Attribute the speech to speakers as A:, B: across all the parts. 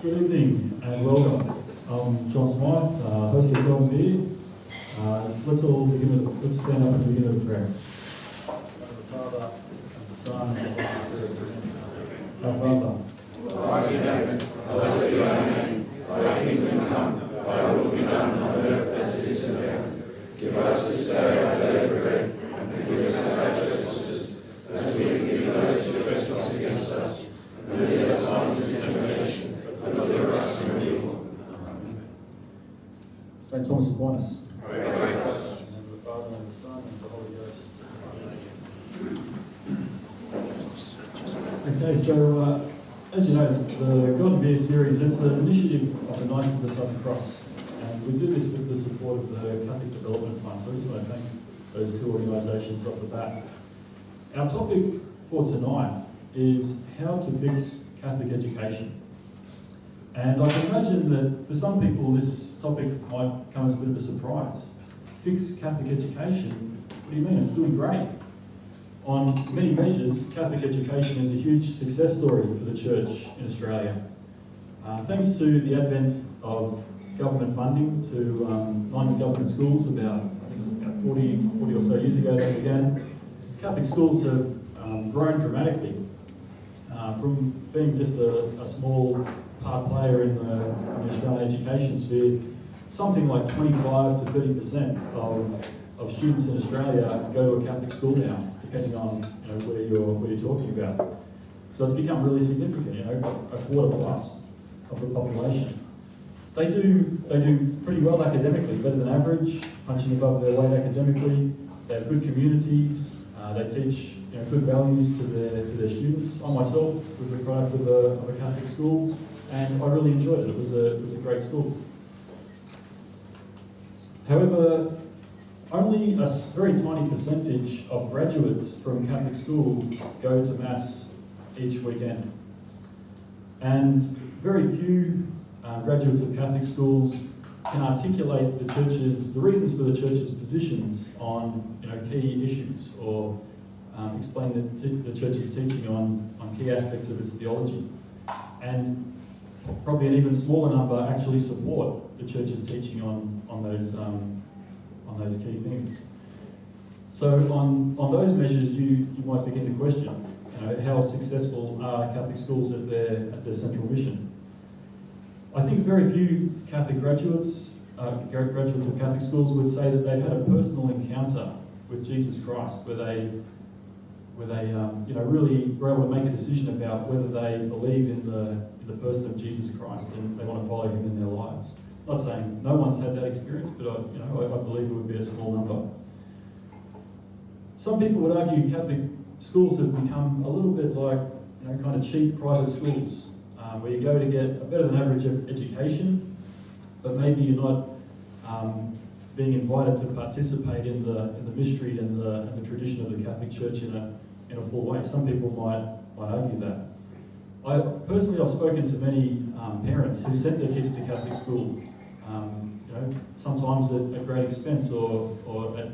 A: Good evening and welcome. I'm John Smythe, host of Golden Beer. Let's stand up and begin with a prayer. The Father, and the Son, and the Holy Spirit. Our Father,
B: who art in heaven, hallowed be thy name. Thy kingdom come, thy will be done on earth as it is in heaven. Give us this day our daily bread, and forgive us our trespasses, as we forgive those who trespass against us. And lead us not into temptation, but deliver us from evil. Amen.
A: St. Thomas Aquinas.
B: Pray for us.
A: In the name of the Father, and the Son, and the Holy Ghost. Okay, so as you know, the Golden Beer series, it's an initiative of the Knights of the Southern Cross. And we do this with the support of the Catholic Development Fund. So I just want to thank those two organisations off the bat. Our topic for tonight is how to fix Catholic education. And I can imagine that for some people this topic might come as a bit of a surprise. Fix Catholic education? What do you mean? It's doing great. On many measures, Catholic education is a huge success story for the Church in Australia. Thanks to the advent of government funding to 90 government schools about 40 or so years ago they began, Catholic schools have grown dramatically. From being just a small part player in the Australian education sphere, something like 25 to 30% of students in Australia go to a Catholic school now, depending on where you're talking about. So it's become really significant, a quarter plus of the population. They do pretty well academically, better than average, punching above their weight academically. They have good communities. They teach good values to their students. I myself was a product of a Catholic school, and I really enjoyed it. It was a great school. However, only a very tiny percentage of graduates from Catholic school go to Mass each weekend. And very few graduates of Catholic schools can articulate the reasons for the Church's positions on key issues, or explain the Church's teaching on key aspects of its theology. And probably an even smaller number actually support the Church's teaching on those key things. So on those measures, you might begin to question, how successful are Catholic schools at their central mission? I think very few Catholic graduates of Catholic schools would say that they've had a personal encounter with Jesus Christ, where they really were able to make a decision about whether they believe in the person of Jesus Christ and they want to follow him in their lives. I'm not saying no one's had that experience, but I believe it would be a small number. Some people would argue Catholic schools have become a little bit like kind of cheap private schools, where you go to get a better than average education, but maybe you're not being invited to participate in the mystery and the tradition of the Catholic Church in a full way. Some people might argue that. I've spoken to many parents who sent their kids to Catholic school, sometimes at great expense or at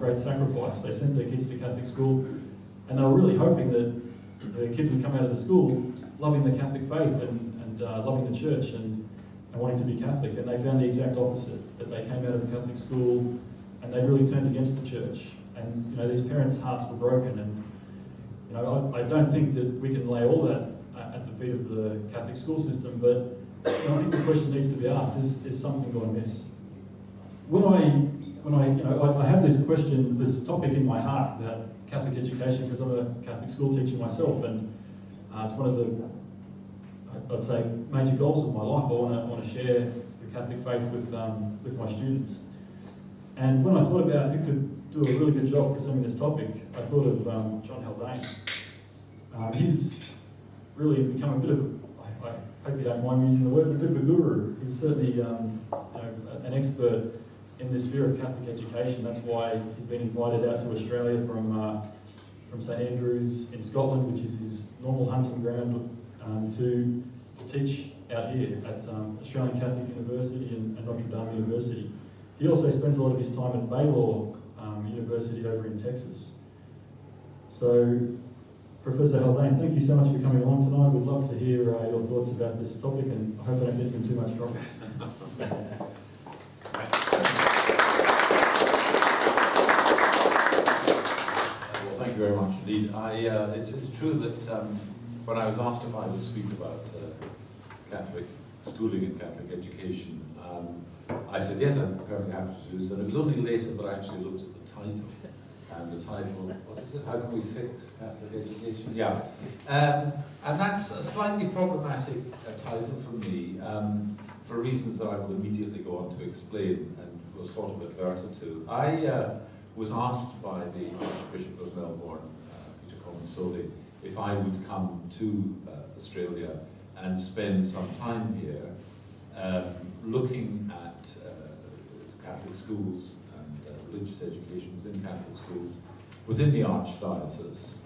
A: great sacrifice. They sent their kids to Catholic school, and they were really hoping that the kids would come out of the school loving the Catholic faith and loving the Church and wanting to be Catholic. And they found the exact opposite, that they came out of Catholic school and they really turned against the Church. And these parents' hearts were broken. And I don't think that we can lay all that at the feet of the Catholic school system, but I think the question needs to be asked: is something gone amiss? When I have this topic in my heart about Catholic education, because I'm a Catholic school teacher myself, and it's one of the, I'd say, major goals of my life. I want to share the Catholic faith with my students. And when I thought about who could do a really good job presenting this topic, I thought of John Haldane. He's really become a bit of, I hope you don't mind me using the word, a bit of a guru. He's certainly an expert in this sphere of Catholic education. That's why he's been invited out to Australia from St Andrews in Scotland, which is his normal hunting ground, to teach out here at Australian Catholic University and Notre Dame University. He also spends a lot of his time at Baylor University over in Texas. So Professor Haldane, thank you so much for coming along tonight. We'd love to hear your thoughts about this topic, and I hope I don't get you in too much trouble.
C: Well, thank you very much indeed. It's true that when I was asked if I would speak about Catholic schooling and Catholic education, I said yes, I'm perfectly happy to do so. And it was only later that I actually looked at the title. And the title, what is it? How can we fix Catholic education? Yeah. And that's a slightly problematic title for me, for reasons that I will immediately go on to explain and was sort of adverted to. I was asked by the Archbishop of Melbourne, Peter Comensoli, if I would come to Australia and spend some time here looking at Catholic schools and religious education within Catholic schools within the Archdiocese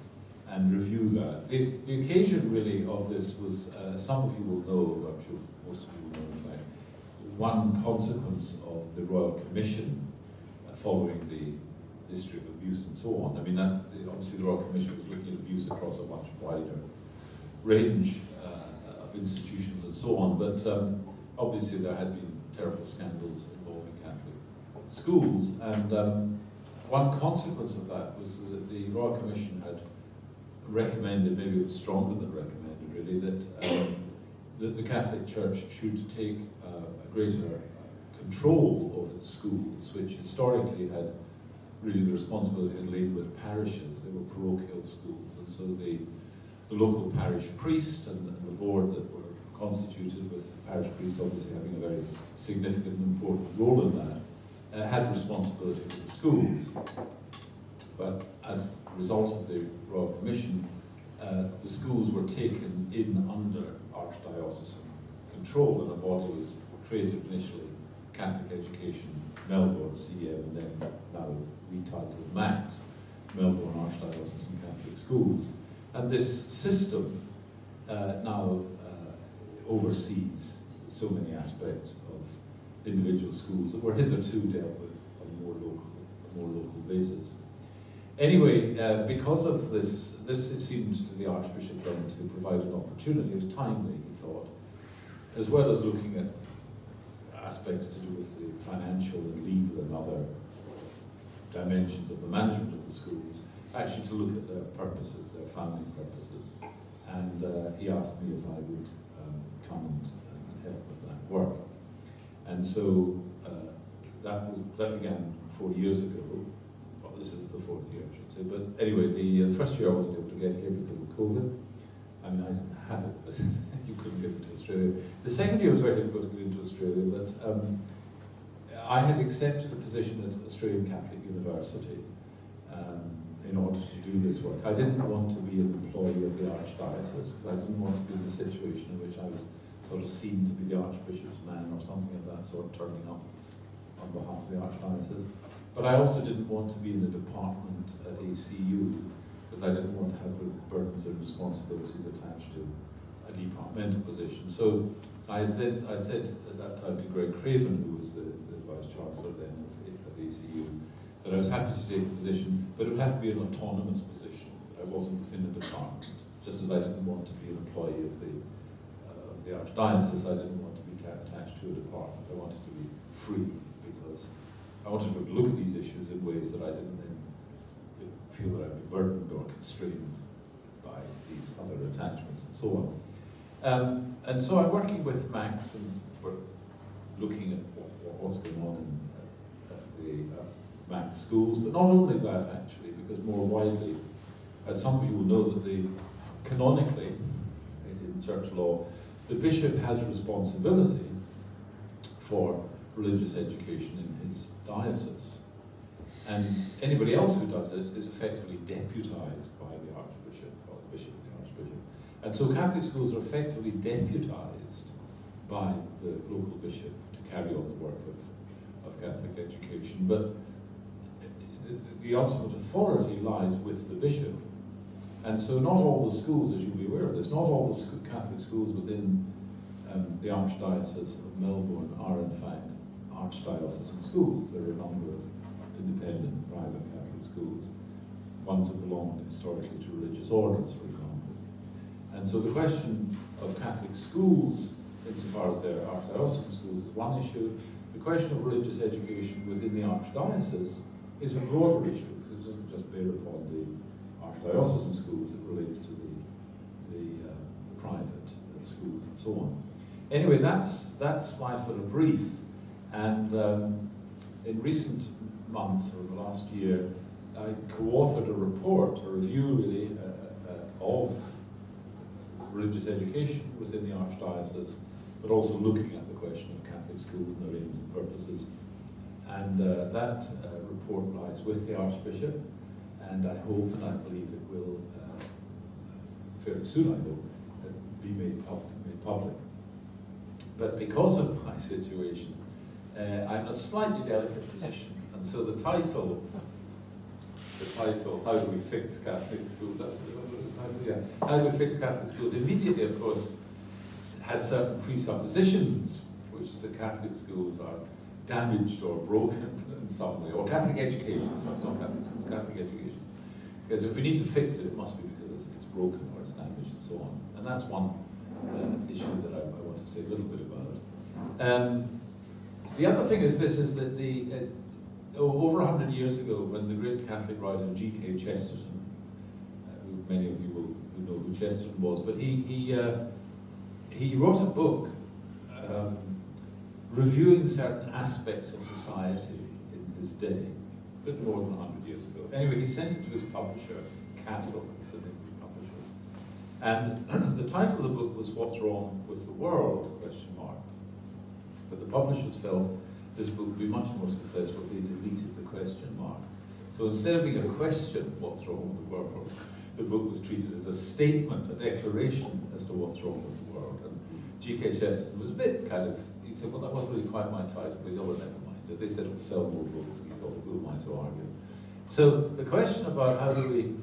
C: and review that. The occasion really of this was, some of you will know, I'm sure most of you will know in fact, one consequence of the Royal Commission following the history of abuse and so on. I mean, obviously the Royal Commission was looking at abuse across a much wider range of institutions and so on, but obviously there had been terrible scandals involving Catholic schools, and one consequence of that was that the Royal Commission had recommended, maybe it was stronger than recommended really, that the Catholic Church should take a greater control over its schools, which historically had really the responsibility had lain with parishes. They were parochial schools, and so the local parish priest and the board that were constituted, with the parish priest obviously having a very significant and important role in that, had responsibility for the schools. But as a result of the Royal Commission, the schools were taken in under archdiocesan control, and a body was created initially, Catholic Education Melbourne, CEM, and then now retitled MAX, Melbourne Archdiocesan Catholic Schools. And this system now oversees so many aspects of individual schools that were hitherto dealt with on a more local basis. Anyway, because of this it seemed to the Archbishop then to provide an opportunity. It was timely, he thought, as well as looking at aspects to do with the financial and legal and other dimensions of the management of the schools, actually to look at their purposes, their founding purposes. And he asked me if I would come and help with that work. And so that began 4 years ago. Well, this is the 4th year, I should say. But anyway, the first year I wasn't able to get here because of COVID. I mean, I didn't have it, but you couldn't get into Australia. The second year was very difficult to get into Australia, but I had accepted a position at Australian Catholic University in order to do this work. I didn't want to be an employee of the Archdiocese, because I didn't want to be in the situation in which I was sort of seen to be the Archbishop's man or something of that sort, turning up on behalf of the Archdiocese. But I also didn't want to be in a department at ACU, because I didn't want to have the burdens and responsibilities attached to a departmental position. So I said at that time to Greg Craven, who was the Vice-Chancellor then of ACU, that I was happy to take a position, but it would have to be an autonomous position, that I wasn't within a department. Just as I didn't want to be an employee of the Archdiocese, I didn't want to be attached to a department. I wanted to be free, because I wanted to look at these issues in ways that I didn't then feel that I'd be burdened or constrained by these other attachments and so on. And so I'm working with Max, and we're looking at what's going on in the Max schools, but not only that actually, because more widely, as some people know, that canonically, in church law, the bishop has responsibility for religious education in his diocese. And anybody else who does it is effectively deputized by the Archbishop, or the Bishop of the Archbishop. And so Catholic schools are effectively deputized by the local bishop to carry on the work of Catholic education. But the ultimate authority lies with the bishop. And so not all the schools, as you'll be aware of this, not all the Catholic schools within the Archdiocese of Melbourne are in fact Archdiocesan schools. There are a number of independent private Catholic schools, ones that belong historically to religious orders, for example. And so the question of Catholic schools, insofar as they're archdiocesan schools, is one issue. The question of religious education within the archdiocese is a broader issue, because it doesn't just bear upon the archdiocesan schools, it relates to the private schools and so on. Anyway, that's my sort of brief. And in recent months, or the last year, I co-authored a report, a review really, of religious education within the archdiocese, but also looking at the question of Catholic schools and their aims and purposes. And that report lies with the Archbishop, and I hope and I believe it will, fairly soon I hope, be made public. But because of my situation, I'm in a slightly delicate position, and so the title, How Do We Fix Catholic Schools? That's the title, yeah. How Do We Fix Catholic Schools? Immediately, of course, has certain presuppositions, which is that Catholic schools are damaged or broken in some way, or Catholic education, so it's not Catholic schools, Catholic education. Because if we need to fix it, it must be because it's broken or it's damaged and so on. And that's one issue that I want to say a little bit about. The other thing is this, is that over 100 years ago, when the great Catholic writer G.K. Chesterton, who many of you will know who Chesterton was, but he wrote a book reviewing certain aspects of society in his day, a bit more than 100 years ago. Anyway, he sent it to his publisher, Castle, it's an English publisher. And the title of the book was What's Wrong with the World? ? But the publishers felt this book would be much more successful if they deleted the question mark. So instead of being a question, what's wrong with the world, the book was treated as a statement, a declaration as to what's wrong with the world. And G.K. Chesterton was a bit kind of, he said, well, that wasn't really quite my title, but he said, well, never mind. They said it would sell more books, and he thought, who am I to argue? So the question about how do we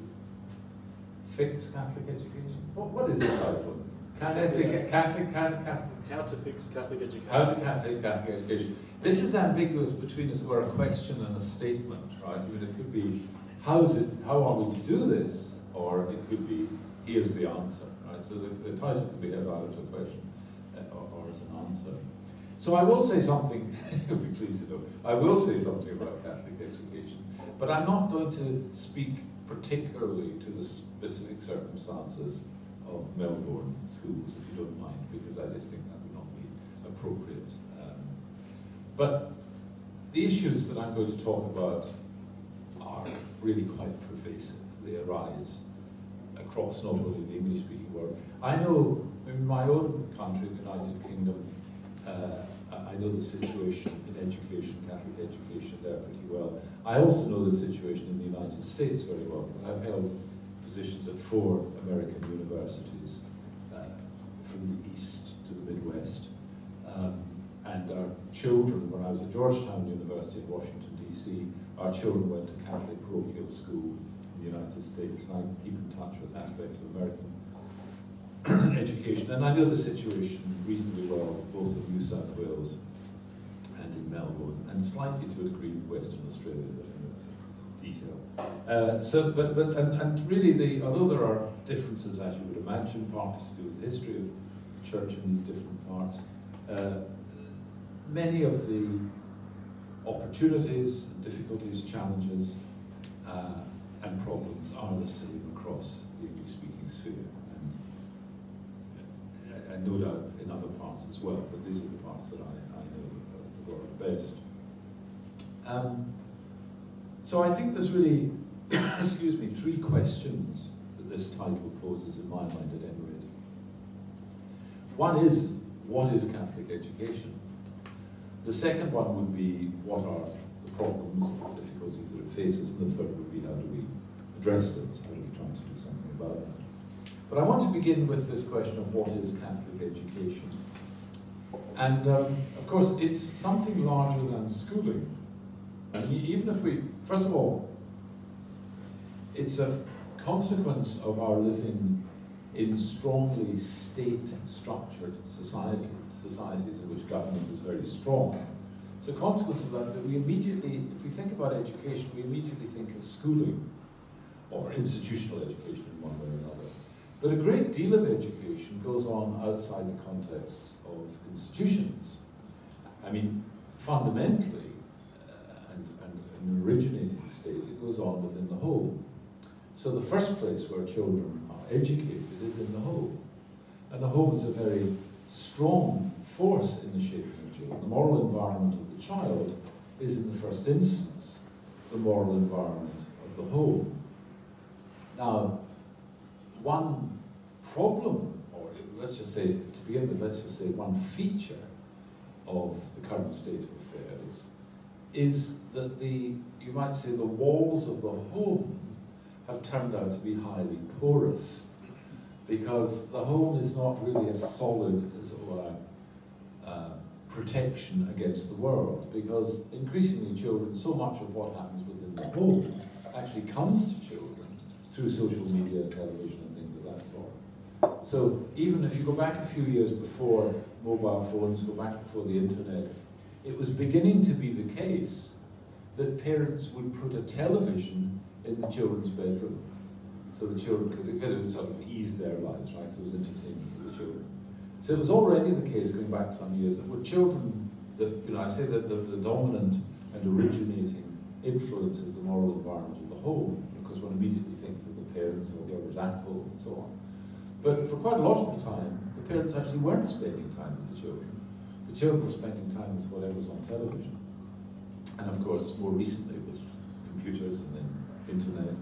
C: fix Catholic education? What is the title?
A: How to fix Catholic education.
C: How to fix Catholic education. This is ambiguous between, as it were, a question and a statement, right? I mean, it could be, how are we to do this? Or it could be, here's the answer, right? So the title could be either as a question or as an answer. So I will say something, you'll be pleased to know, I will say something about Catholic education, but I'm not going to speak particularly to the specific circumstances of Melbourne schools, if you don't mind, because I just think that would not be appropriate. But the issues that I'm going to talk about are really quite pervasive. They arise across not only the English-speaking world. I know in my own country, the United Kingdom, I know the situation in education, Catholic education there pretty well. I also know the situation in the United States very well, because I've held positions at 4 American universities, from the East to the Midwest. And our children, when I was at Georgetown University in Washington, D.C., our children went to Catholic parochial school in the United States, and I keep in touch with aspects of American education. And I know the situation reasonably well, both in New South Wales and in Melbourne, and slightly to a degree in Western Australia, but I know it's a detail. And really, although there are differences, as you would imagine, partly to do with the history of the church in these different parts, many of the opportunities, difficulties, challenges, and problems are the same across the English-speaking sphere, and no doubt in other parts as well, but these are the parts that I know of the world best. So I think there's really, excuse me, 3 questions that this title poses in my mind at any rate. One is, what is Catholic education? The second one would be, what are the problems, the difficulties that it faces? And the third would be, how do we address those? How do we try to do something about that? But I want to begin with this question of what is Catholic education? And of course, it's something larger than schooling. And even if we, first of all, it's a consequence of our living in strongly state-structured societies in which government is very strong. It's a consequence of that we immediately, if we think about education, we immediately think of schooling, or institutional education in one way or another. But a great deal of education goes on outside the context of institutions. I mean, fundamentally, and in an originating state, it goes on within the home. So the first place where children are educated is in the home. And the home is a very strong force in the shaping of children. The moral environment of the child is, in the first instance, the moral environment of the home. Now, one problem, or let's just say, to begin with, let's just say one feature of the current state of affairs is that you might say the walls of the home have turned out to be highly porous, because the home is not really a solid protection against the world, because increasingly children, so much of what happens within the home actually comes to children through social media, television and things of that sort. So even if you go back a few years before mobile phones, go back before the internet, it was beginning to be the case that parents would put a television in the children's bedroom, so the children could sort of ease their lives, right? So it was entertainment for the children. So it was already the case, going back some years, that with children, I say that the dominant and originating influence is the moral environment of the home, because one immediately thinks of the parents or the others at home and so on. But for quite a lot of the time, the parents actually weren't spending time with the children. The children were spending time with whatever was on television. And of course, more recently with computers and then internet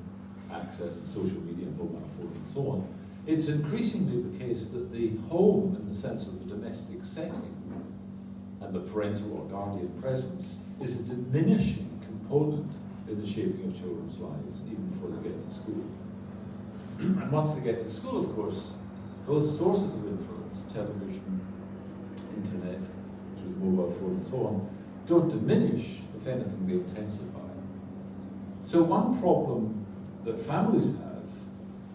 C: access and social media and mobile phones and so on, it's increasingly the case that the home, in the sense of the domestic setting and the parental or guardian presence, is a diminishing component in the shaping of children's lives, even before they get to school. And once they get to school, of course, those sources of influence, television, internet, through the mobile phone and so on, don't diminish. If anything, they intensify. So one problem that families have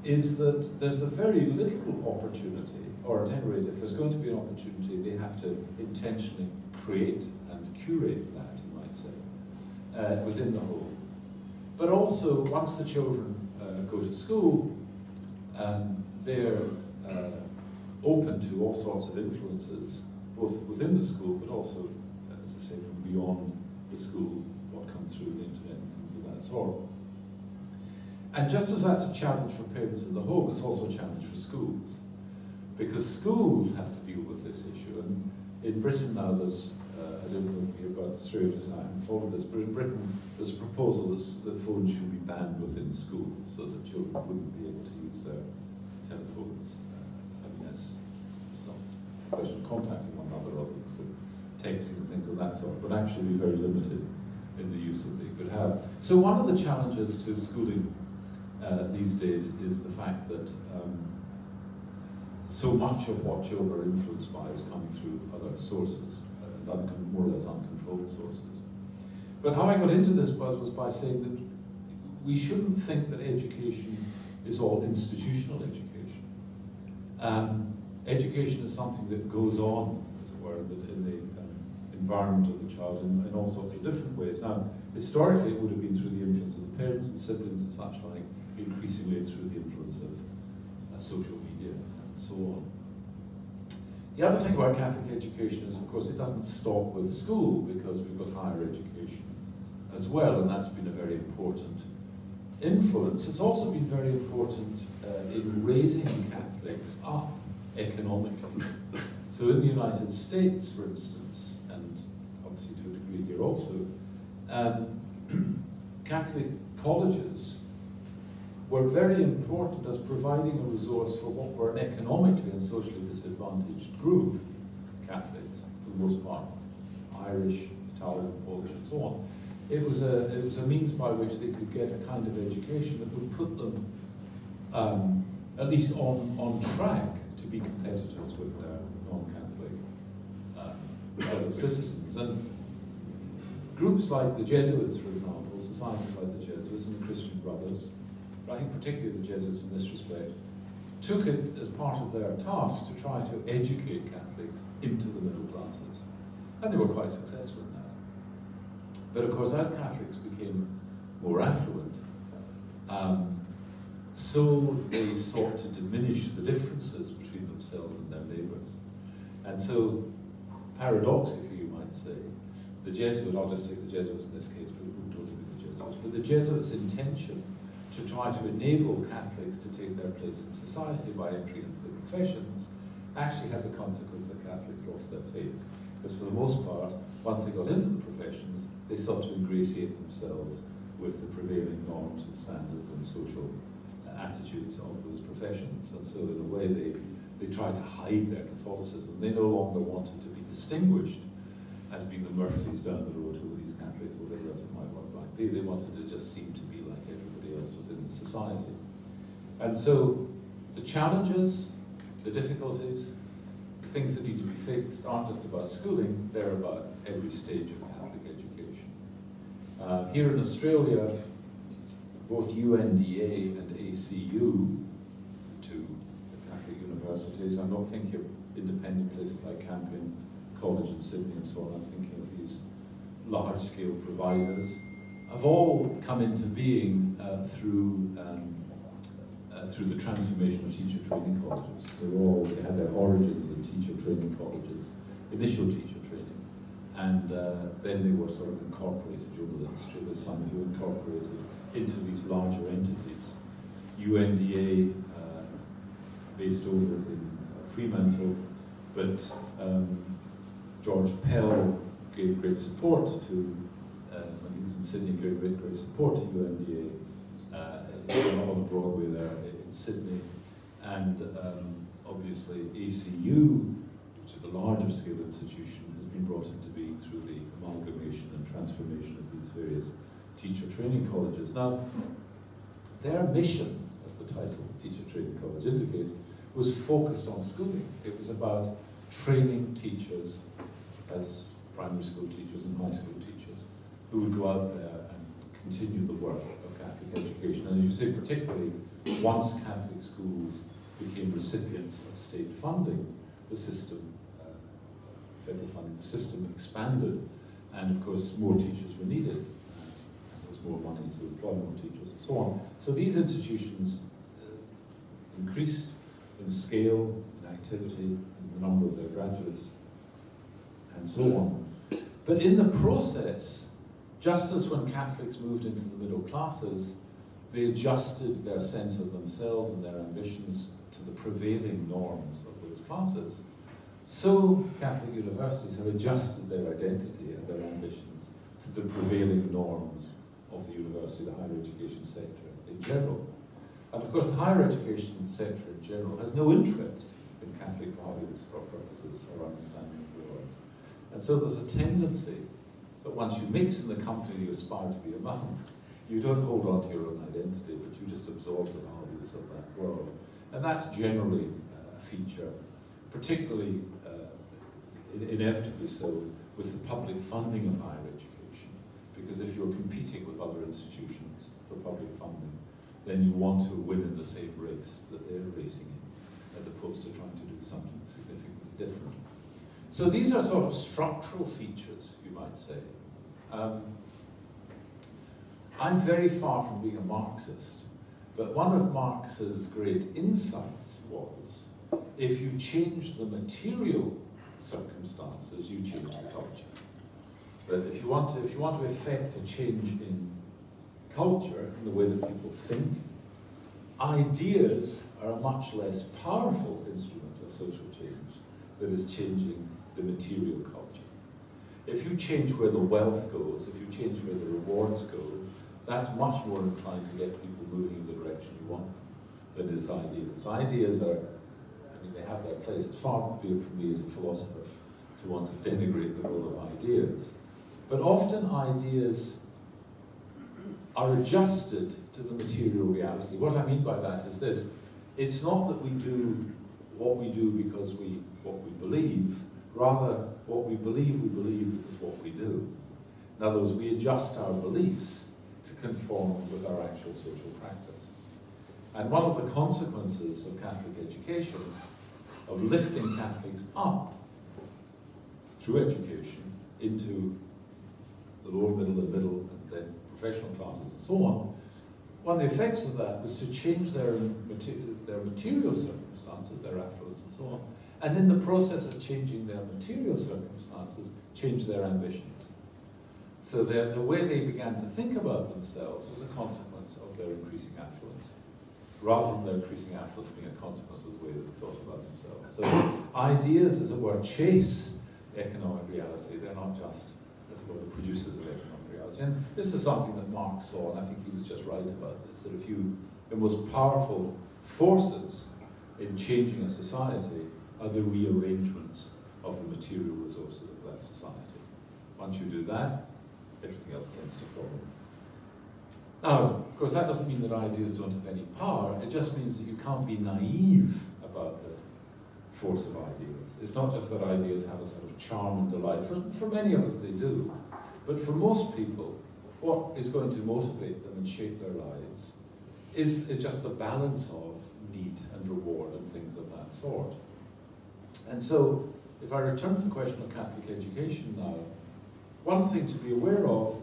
C: is that there's a very little opportunity, or at any rate, if there's going to be an opportunity, they have to intentionally create and curate that, you might say, within the home. But also, once the children go to school, they're open to all sorts of influences, both within the school, but also, as I say, from beyond the school, what comes through the internet and things of that sort. And just as that's a challenge for parents in the home, it's also a challenge for schools, because schools have to deal with this issue. And in Britain now, there's, I don't know if you hear about Australia just now, I haven't followed this, but in Britain, there's a proposal that phones should be banned within schools so that children wouldn't be able to use their telephones. I mean, it's not a question of contacting one another, or so texting and things of that sort, but actually be very limited in the use that they could have. So one of the challenges to schooling these days is the fact that so much of what children are influenced by is coming through other sources, more or less uncontrolled sources. But how I got into this was by saying that we shouldn't think that education is all institutional education. Education is something that goes on, as it were, in the environment of the child in all sorts of different ways. Now, historically, it would have been through the influence of the parents and siblings and such like, increasingly through the influence of social media and so on. The other thing about Catholic education is, of course, it doesn't stop with school, because we've got higher education as well, and that's been a very important influence. It's also been very important in raising Catholics up economically. So in the United States, for instance, and obviously to a degree here also, Catholic colleges were very important as providing a resource for what were an economically and socially disadvantaged group, Catholics, for the most part, Irish, Italian, Polish, and so on. It was a means by which they could get a kind of education that would put them at least on track to be competitors with their non-Catholic fellow citizens. And groups like the Jesuits, for example, societies like the Jesuits and the Christian Brothers, but I think particularly the Jesuits in this respect, took it as part of their task to try to educate Catholics into the middle classes. And they were quite successful in that. But of course, as Catholics became more affluent, so they sought to diminish the differences between themselves and their neighbours. And so, paradoxically, you might say, the Jesuit, I'll just take the Jesuits in this case, but it wouldn't only be the Jesuits, but the Jesuits' intention to try to enable Catholics to take their place in society by entry into the professions actually had the consequence that Catholics lost their faith. Because for the most part, once they got into the professions, they sought to ingratiate themselves with the prevailing norms and standards and social attitudes of those professions. And so in a way they tried to hide their Catholicism. They no longer wanted to be distinguished as being the Murphys down the road, who these Catholics, whatever else it might be. They wanted to just seem to be like everybody else was in the society. And so the challenges, the difficulties, the things that need to be fixed aren't just about schooling, they're about every stage of Catholic education. Here in Australia, both UNDA and ACU, two Catholic universities, I'm not thinking of independent places like Campion College in Sydney and so on, I'm thinking of these large-scale providers, have all come into being through the transformation of teacher training colleges. They had their origins in teacher training colleges, initial teacher training, and then they were sort of incorporated during the history. There's some who incorporated into these larger entities. UNDA, based over in Fremantle, but George Pell gave great support to, when he was in Sydney, gave great support to UNDA on Broadway there in Sydney, and obviously ACU, which is a larger scale institution, has been brought into being through the amalgamation and transformation of these various teacher training colleges. Now, their mission, as the title of the teacher training college indicates, was focused on schooling. It was about training teachers as primary school teachers and high school teachers who would go out there and continue the work of Catholic education. And as you say, particularly once Catholic schools became recipients of state funding, the system, federal funding, the system expanded, and of course more teachers were needed. There was more money to employ more teachers and so on. So these institutions increased in scale, in activity, in the number of their graduates, and so on. But in the process, just as when Catholics moved into the middle classes, they adjusted their sense of themselves and their ambitions to the prevailing norms of those classes, so Catholic universities have adjusted their identity and their ambitions to the prevailing norms of the university, the higher education sector in general. And of course, the higher education sector in general has no interest in Catholic values or purposes or understanding of the world. And so there's a tendency that once you mix in the company you aspire to be among, you don't hold on to your own identity, but you just absorb the values of that world. And that's generally a feature, particularly inevitably so, with the public funding of higher education. Because if you're competing with other institutions for public funding, then you want to win in the same race that they're racing in, as opposed to trying to do something significantly different. So these are sort of structural features, you might say. I'm very far from being a Marxist, but one of Marx's great insights was, if you change the material circumstances, you change the culture. But if you want to effect a change in culture, in the way that people think, ideas are a much less powerful instrument of social change that is changing the material culture. If you change where the wealth goes, if you change where the rewards go, that's much more inclined to get people moving in the direction you want than is ideas. Ideas are, they have their place. It's far be it from me as a philosopher to want to denigrate the role of ideas. But often ideas are adjusted to the material reality. What I mean by that is this: it's not that we do what we do because what we believe, rather what we believe because what we do. In other words, we adjust our beliefs to conform with our actual social practice. And one of the consequences of Catholic education, of lifting Catholics up through education into the lower middle and then professional classes and so on, one of the effects of that was to change their material circumstances, their affluence and so on, and in the process of changing their material circumstances, change their ambitions. So the way they began to think about themselves was a consequence of their increasing affluence, rather than their increasing affluence being a consequence of the way that they thought about themselves. So ideas, as it were, chase economic reality. They're not just, as it were, the producers of economic reality. And this is something that Marx saw, and I think he was just right about this, that the most powerful forces in changing a society are the rearrangements of the material resources of that society. Once you do that, everything else tends to follow. Now, of course, that doesn't mean that ideas don't have any power. It just means that you can't be naive about the force of ideas. It's not just that ideas have a sort of charm and delight. For many of us, they do. But for most people, what is going to motivate them and shape their lives is just the balance of need and reward and things of that sort. And so, if I return to the question of Catholic education now, one thing to be aware of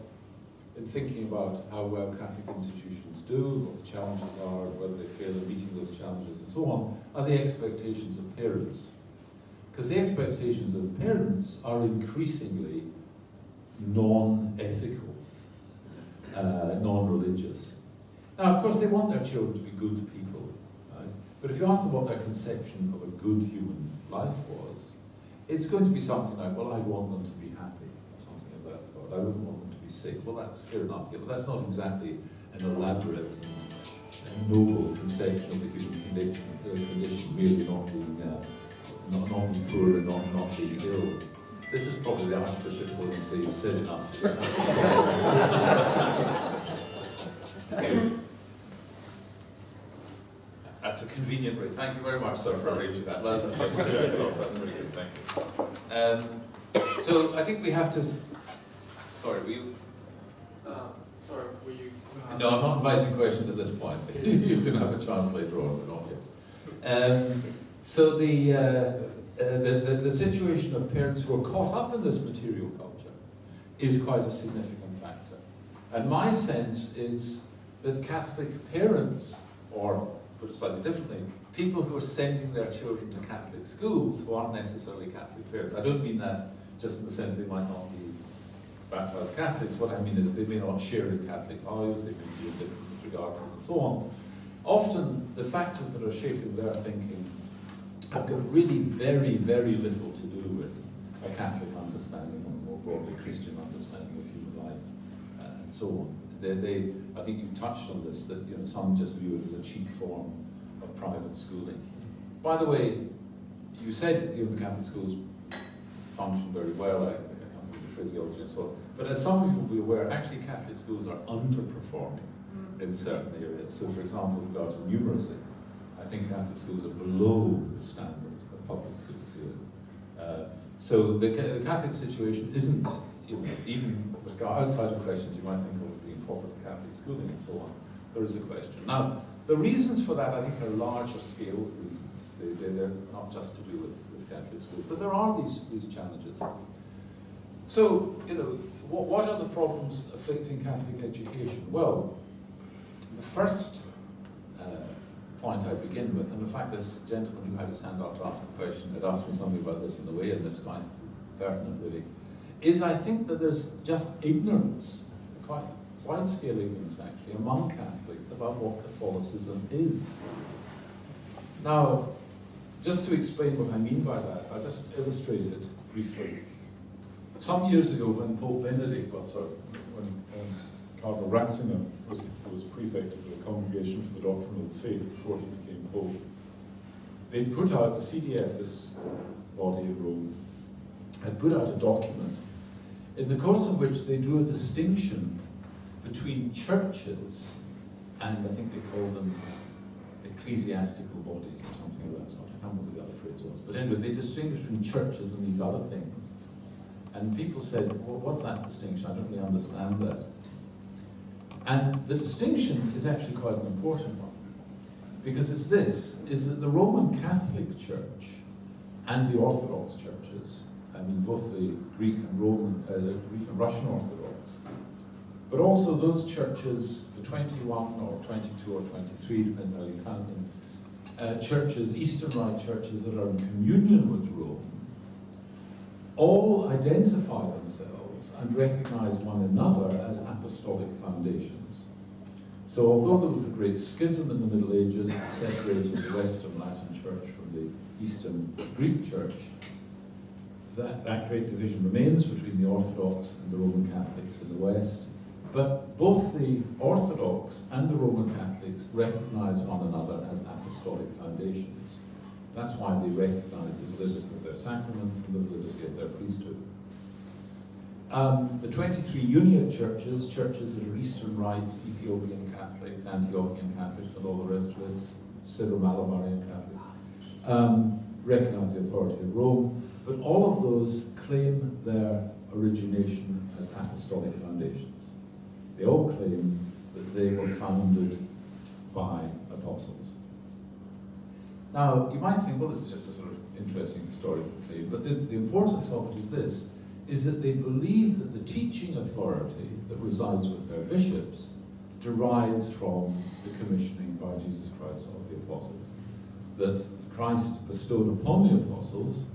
C: in thinking about how well Catholic institutions do, what the challenges are, whether they fail in meeting those challenges and so on, are the expectations of parents. Because the expectations of parents are increasingly non-ethical, non-religious. Now, of course, they want their children to be good people, right? But if you ask them what their conception of a good human life was, it's going to be something like, well, I want them to be happy, or something of that sort. I wouldn't want them to be sick. Well, that's fair enough, yeah, but that's not exactly an elaborate and noble conception of the human condition, really not being poor and not being ill. This is probably the Archbishop wouldn't say you've said enough. That's a convenient way. Thank you very much, sir, for arranging that. That's very good, thank you. So I think we have to. Sorry, were you?
D: Sorry, were you?
C: No, I'm not inviting questions at this point. You're going to have a chance later on, but not yet. So the situation of parents who are caught up in this material culture is quite a significant factor. And my sense is that Catholic parents, or put it slightly differently, people who are sending their children to Catholic schools who aren't necessarily Catholic parents. I don't mean that just in the sense they might not be baptized Catholics. What I mean is they may not share in Catholic values, they may be different with regard to them, and so on. Often the factors that are shaping their thinking have got really very, very little to do with a Catholic understanding or more broadly Christian understanding of human life, and so on. I think you touched on this, that some just view it as a cheap form of private schooling. By the way, you said the Catholic schools function very well, I can't read the phraseology and so on, but as some of you will be aware, actually Catholic schools are underperforming in certain areas. So for example, with regard to numeracy, I think Catholic schools are below the standard of public schools here. So the Catholic situation isn't, even with outside of questions you might think of being proper to Catholic schooling and so on, there is a question. Now, the reasons for that I think are larger scale reasons. They're not just to do with Catholic schools, but there are these challenges. So, what are the problems afflicting Catholic education? Well, the first point I begin with, and in fact this gentleman who had his hand up to ask a question had asked me something about this in the way, and it's quite pertinent really, is I think that there's just ignorance, quite wide-scale ignorance actually, among Catholics about what Catholicism is. Now, just to explain what I mean by that, I'll just illustrate it briefly. Some years ago when Pope Benedict, when Cardinal Ratzinger was prefect of the Congregation for the Doctrine of the Faith before he became Pope, they put out, the CDF, this body in Rome, had put out a document in the course of which they drew a distinction between churches and I think they called them ecclesiastical bodies or something of that sort. I can't remember what the other phrase was. But anyway, they distinguished between churches and these other things. And people said, well, what's that distinction? I don't really understand that. And the distinction is actually quite an important one. Because it's this, is that the Roman Catholic Church and the Orthodox churches, I mean both the Greek and Russian Orthodox, but also those churches, the 21 or 22 or 23, depends how you count them, churches, Eastern Rite churches that are in communion with Rome, all identify themselves and recognize one another as apostolic foundations. So although there was the great schism in the Middle Ages that separated the Western Latin Church from the Eastern Greek Church, that great division remains between the Orthodox and the Roman Catholics in the West. But both the Orthodox and the Roman Catholics recognize one another as apostolic foundations. That's why they recognize the validity of their sacraments and the validity of their priesthood. The 23 Uniate churches, churches that are Eastern Rite, Ethiopian Catholics, Antiochian Catholics, and all the rest of us, Syro-Malabarian Catholics, recognize the authority of Rome, but all of those claim their origination as apostolic foundations. They all claim that they were founded by apostles. Now, you might think, well, this is just a sort of interesting historical claim, but the importance of it is this, is that they believe that the teaching authority that resides with their bishops derives from the commissioning by Jesus Christ of the apostles. That Christ bestowed upon the apostles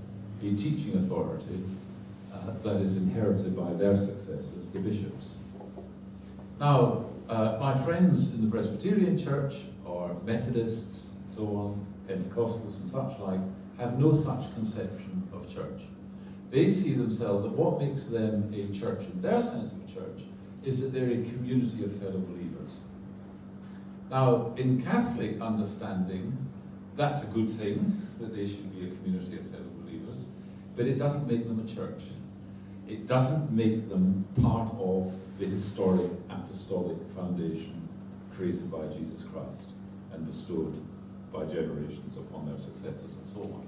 C: a teaching authority that is inherited by their successors, the bishops. Now, my friends in the Presbyterian Church, or Methodists, and so on, Pentecostals and such like, have no such conception of church. They see themselves, that what makes them a church in their sense of church is that they're a community of fellow believers. Now, in Catholic understanding, that's a good thing, that they should be a community of fellow believers, but it doesn't make them a church. It doesn't make them part of the historic apostolic foundation created by Jesus Christ and bestowed by generations upon their successors and so on.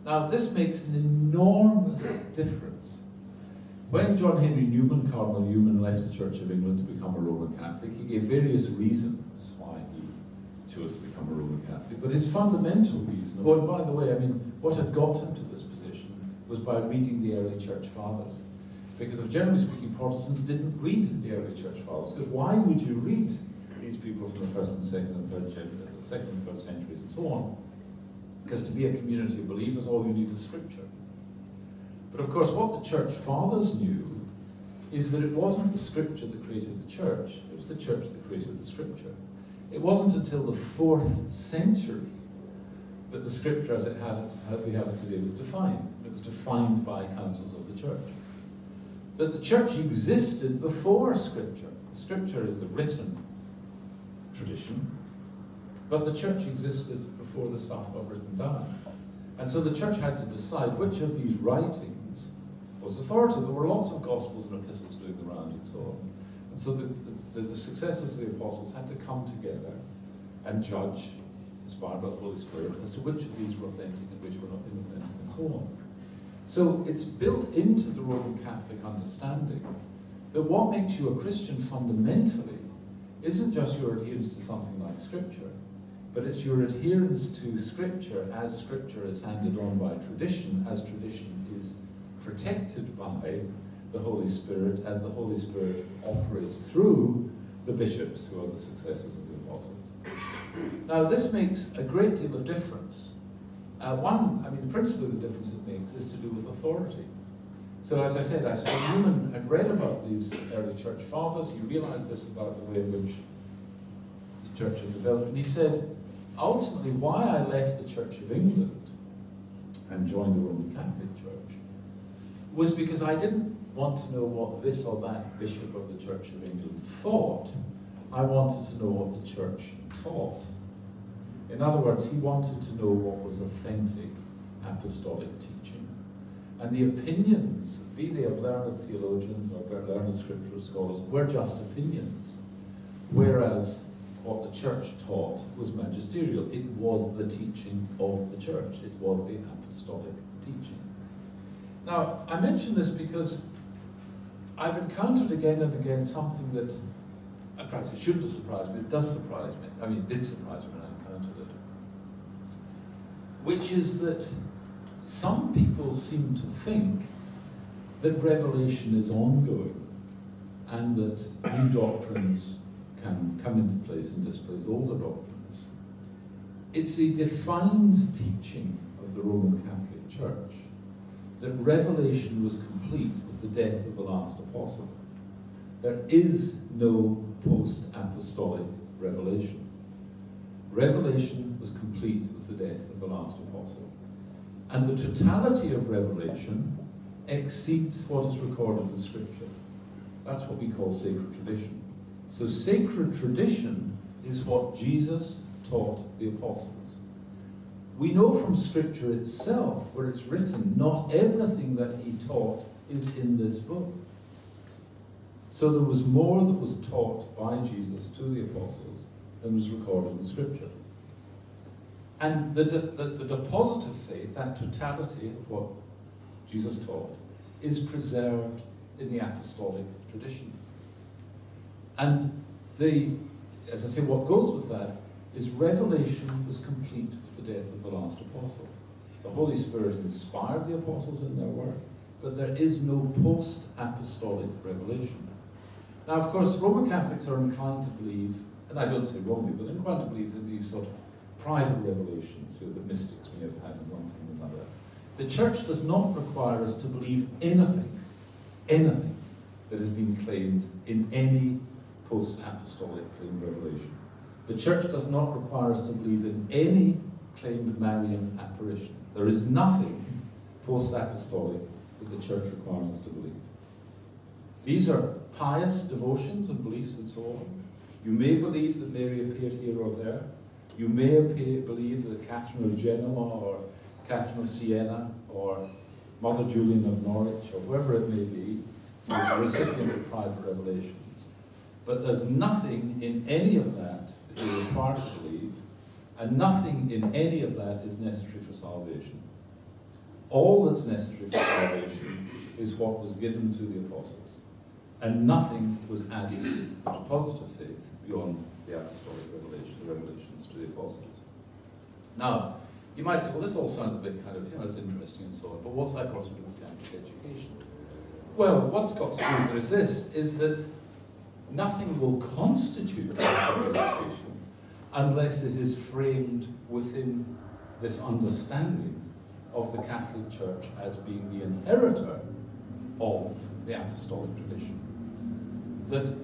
C: Now, this makes an enormous difference. When John Henry Newman, Cardinal Newman, left the Church of England to become a Roman Catholic, he gave various reasons why he chose to become a Roman Catholic, but his fundamental reason, oh, and by the way, I mean, what had got him to this position was by reading the early Church Fathers. Because, generally speaking, Protestants didn't read the early Church Fathers, because why would you read these people from the first and second and third centuries and so on? Because to be a community of believers, all you need is Scripture. But of course, what the Church Fathers knew is that it wasn't the Scripture that created the Church, it was the Church that created the Scripture. It wasn't until the 4th century that the Scripture as we have it today was defined. It was defined by councils of the Church. That the Church existed before Scripture. The Scripture is the written tradition, but the Church existed before the stuff got written down. And so the Church had to decide which of these writings was authoritative. There were lots of Gospels and epistles doing the round and so on. And so the successors of the apostles had to come together and judge, inspired by the Holy Spirit, as to which of these were authentic and which were not inauthentic and so on. So it's built into the Roman Catholic understanding that what makes you a Christian fundamentally isn't just your adherence to something like Scripture, but it's your adherence to Scripture as Scripture is handed on by tradition, as tradition is protected by the Holy Spirit, as the Holy Spirit operates through the bishops who are the successors of the apostles. Now, this makes a great deal of difference. Principally the difference it makes is to do with authority. So as I said, when Newman had read about these early Church Fathers, he realized this about the way in which the Church had developed, and he said, ultimately, why I left the Church of England and joined the Roman Catholic Church was because I didn't want to know what this or that bishop of the Church of England thought. I wanted to know what the Church taught. In other words, he wanted to know what was authentic apostolic teaching. And the opinions, be they of learned theologians or learned scriptural scholars, were just opinions. Whereas what the Church taught was magisterial. It was the teaching of the Church. It was the apostolic teaching. Now, I mention this because I've encountered again and again something that, perhaps it shouldn't have surprised me, it does surprise me. I mean, it did surprise me when I encountered it. Which is that some people seem to think that revelation is ongoing. and that new doctrines can come into place and displace older doctrines. It's a defined teaching of the Roman Catholic Church that revelation was complete with the death of the last apostle. There is no post-apostolic revelation. Revelation was complete with the death of the last apostle. And the totality of revelation exceeds what is recorded in Scripture. That's what we call sacred tradition. So sacred tradition is what Jesus taught the apostles. We know from Scripture itself, where it's written, not everything that he taught is in this book. So there was more that was taught by Jesus to the apostles than was recorded in Scripture. And the deposit of faith, that totality of what Jesus taught, is preserved in the apostolic tradition. And as I say, what goes with that is revelation was complete with the death of the last apostle. The Holy Spirit inspired the apostles in their work, but there is no post-apostolic revelation. Now, of course, Roman Catholics are inclined to believe, and I don't say wrongly, but inclined to believe in these sort of private revelations that the mystics may have had in one thing or another. The Church does not require us to believe anything that has been claimed in any post-apostolic claimed revelation. The Church does not require us to believe in any claimed Marian apparition. There is nothing post-apostolic that the Church requires us to believe. These are pious devotions and beliefs and so on. You may believe that Mary appeared here or there. You may believe that Catherine of Genoa or Catherine of Siena or Mother Julian of Norwich or whoever it may be is a recipient of private revelations. But there's nothing in any of that that you're required to believe, and nothing in any of that is necessary for salvation. All that's necessary for salvation is what was given to the apostles, and nothing was added to the deposit of faith beyond the apostolic revelation, the revelations to the apostles. Now, you might say, well, this all sounds a bit kind of, it's interesting and so on, but what's that got to do with Catholic education? Well, what it's got to do with this is that nothing will constitute Catholic education unless it is framed within this understanding of the Catholic Church as being the inheritor of the apostolic tradition. That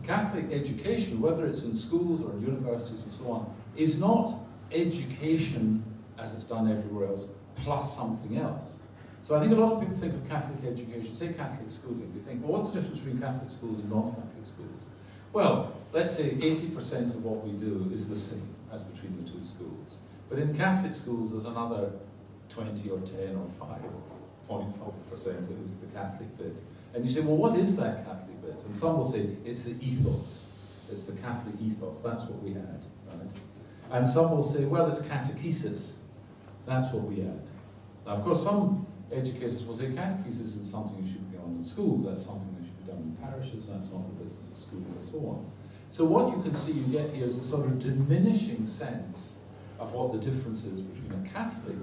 C: Catholic education, whether it's in schools or in universities and so on, is not education as it's done everywhere else, plus something else. So I think a lot of people think of Catholic education, say Catholic schooling, we think, well, what's the difference between Catholic schools and non-Catholic schools? Well, let's say 80% of what we do is the same as between the two schools. But in Catholic schools, there's another 20 or 10 or 5.5% is the Catholic bit. And you say, well, what is that Catholic bit? And some will say, it's the ethos. It's the Catholic ethos. That's what we add, right? And some will say, well, it's catechesis. That's what we add. Now, of course, some educators will say catechesis is something you should be on in schools. That's something that should be done in parishes. That's not the business of schools and so on. So what you can see you get here is a sort of diminishing sense of what the difference is between a Catholic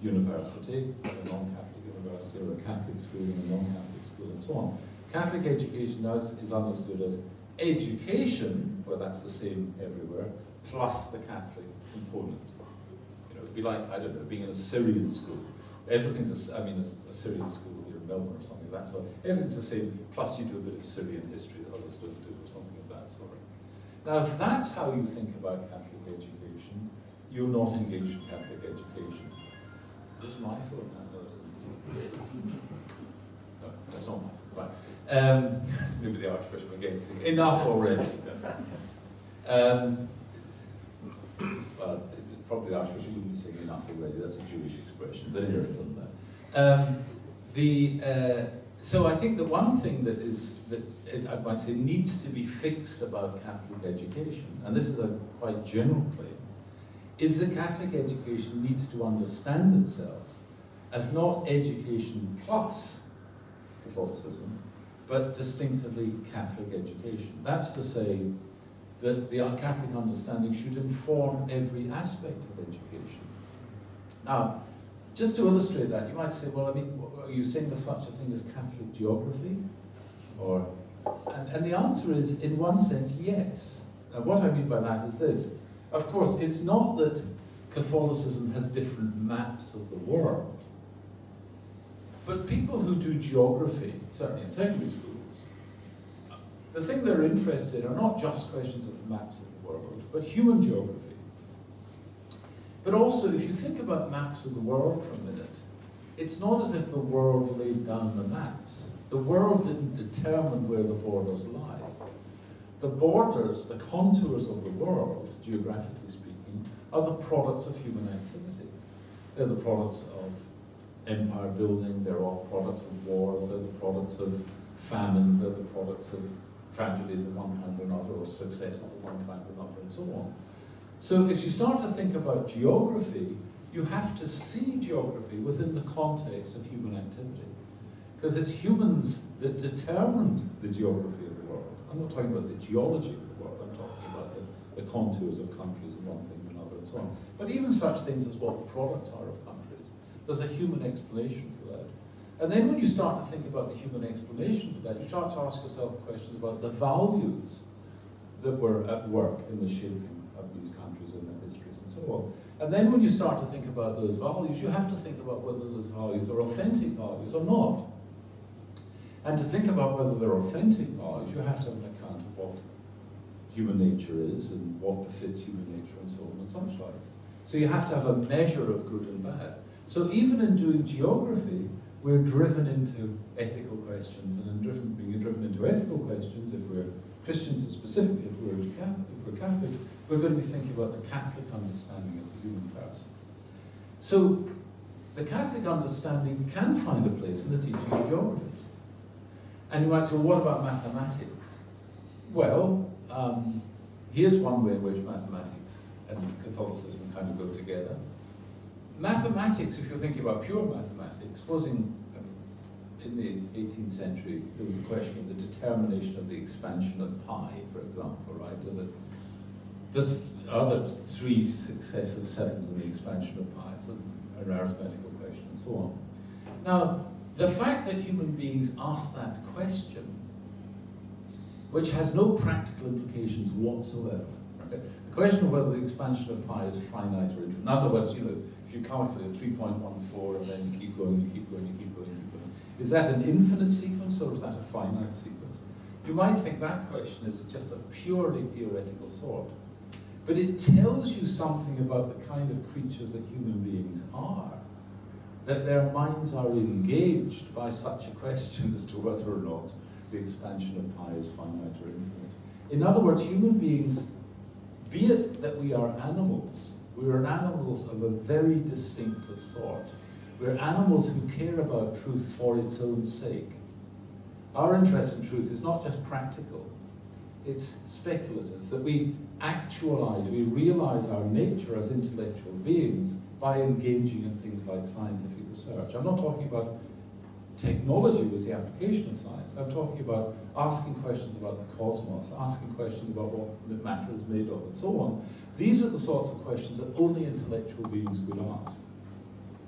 C: university, a non-Catholic university, or a Catholic school and a non-Catholic school, and so on. Catholic education now is understood as education, well, that's the same everywhere, plus the Catholic component. It'd be like, I don't know, being in a Syrian school. Everything's, a Syrian school here in Melbourne or something like that, so everything's the same, plus you do a bit of Syrian history that others don't do, or something of that sort. Now, if that's how you think about Catholic education, you're not engaged in Catholic education. Is this my phone? No, it isn't. No, that's not my phone. Right. Maybe the Archbishop again saying, enough already. Well, probably the Archbishop wouldn't be saying enough already, that's a Jewish expression, but anyway, on that. So I think that one thing that I might say needs to be fixed about Catholic education, and this is a quite general claim, is that Catholic education needs to understand itself as not education plus Catholicism, but distinctively Catholic education. That's to say that the Catholic understanding should inform every aspect of education. Now, Just to illustrate that, you might say, well, I mean, are you saying there's such a thing as Catholic geography? And the answer is, in one sense, yes. Now, what I mean by that is this. Of course, it's not that Catholicism has different maps of the world, but people who do geography, certainly in secondary schools, the thing they're interested in are not just questions of the maps of the world, but human geography. But also, if you think about maps of the world for a minute, it's not as if the world laid down the maps. The world didn't determine where the borders lie. The borders, the contours of the world, geographically speaking, are the products of human activity. They're the products of empire building, they're all products of wars, they're the products of famines, they're the products of tragedies of one kind or another, or successes of one kind or another, and so on. So if you start to think about geography, you have to see geography within the context of human activity. Because it's humans that determined the geography of the world. I'm not talking about the geology of the world, I'm talking about the contours of countries and one thing and another and so on. But even such things as what the products are of countries, there's a human explanation for that. And then when you start to think about the human explanation for that, you start to ask yourself the questions about the values that were at work in the shaping of these countries and their histories and so on. And then when you start to think about those values, you have to think about whether those values are authentic values or not. And to think about whether they're authentic values, you have to have an account of what human nature is and what befits human nature and so on and such like. So you have to have a measure of good and bad. So even in doing geography, we're driven into ethical questions, and being driven into ethical questions, if we're Christians, and specifically if we're Catholic, we're going to be thinking about the Catholic understanding of the human person. So the Catholic understanding can find a place in the teaching of geography. And you might say, well, what about mathematics? Well, here's one way in which mathematics and Catholicism kind of go together. Mathematics, if you're thinking about pure mathematics, supposing in the 18th century there was the question of the determination of the expansion of pi, for example, right? Are there 3 successive 7s in the expansion of pi? It's an arithmetical question and so on. Now, the fact that human beings ask that question, which has no practical implications whatsoever, okay? The question of whether the expansion of pi is finite or infinite. In other words, you know, if you calculate 3.14 and then you keep going, you keep going, you keep going, you keep going, is that an infinite sequence or is that a finite sequence? You might think that question is just of purely theoretical sort, but it tells you something about the kind of creatures that human beings are, that their minds are engaged by such a question as to whether or not the expansion of pi is finite or infinite. In other words, human beings, be it that we are animals, we are animals of a very distinctive sort. We're animals who care about truth for its own sake. Our interest in truth is not just practical, it's speculative, that we actualize, we realize our nature as intellectual beings by engaging in things like scientific research. I'm not talking about technology was the application of science. I'm talking about asking questions about the cosmos, asking questions about what matter is made of, and so on. These are the sorts of questions that only intellectual beings could ask.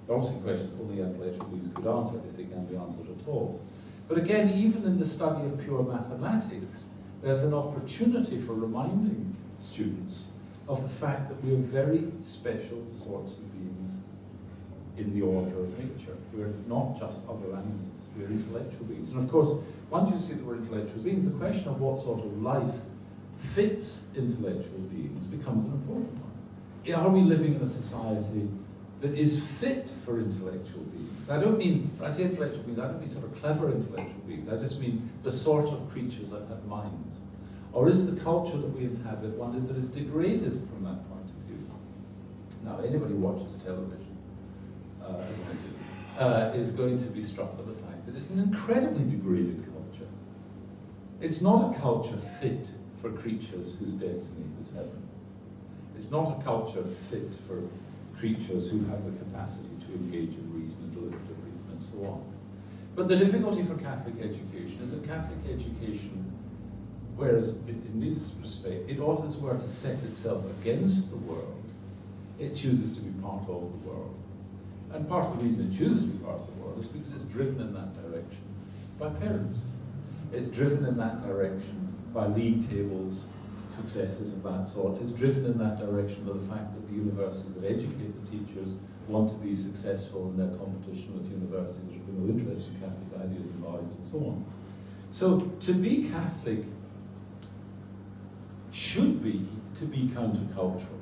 C: They're obviously questions only intellectual beings could answer, if they can be answered at all. But again, even in the study of pure mathematics, there's an opportunity for reminding students of the fact that we are very special sorts of beings in the order of nature. We're not just other animals, we're intellectual beings. And of course, once you see that we're intellectual beings, the question of what sort of life fits intellectual beings becomes an important one. Are we living in a society that is fit for intellectual beings? I don't mean, when I say intellectual beings, I don't mean sort of clever intellectual beings, I just mean the sort of creatures that have minds. Or is the culture that we inhabit one that is degraded from that point of view? Now, anybody who watches television, as I do, is going to be struck by the fact that it's an incredibly degraded culture. It's not a culture fit for creatures whose destiny is heaven. It's not a culture fit for creatures who have the capacity to engage in reason and deliberative reason and so on. But the difficulty for Catholic education is that Catholic education, whereas in this respect, it ought as were to set itself against the world, it chooses to be part of the world. And part of the reason it chooses to be part of the world is because it's driven in that direction by parents. It's driven in that direction by league tables, successes of that sort. It's driven in that direction by the fact that the universities that educate the teachers want to be successful in their competition with universities that have no interest in Catholic ideas and values and so on. So to be Catholic should be to be countercultural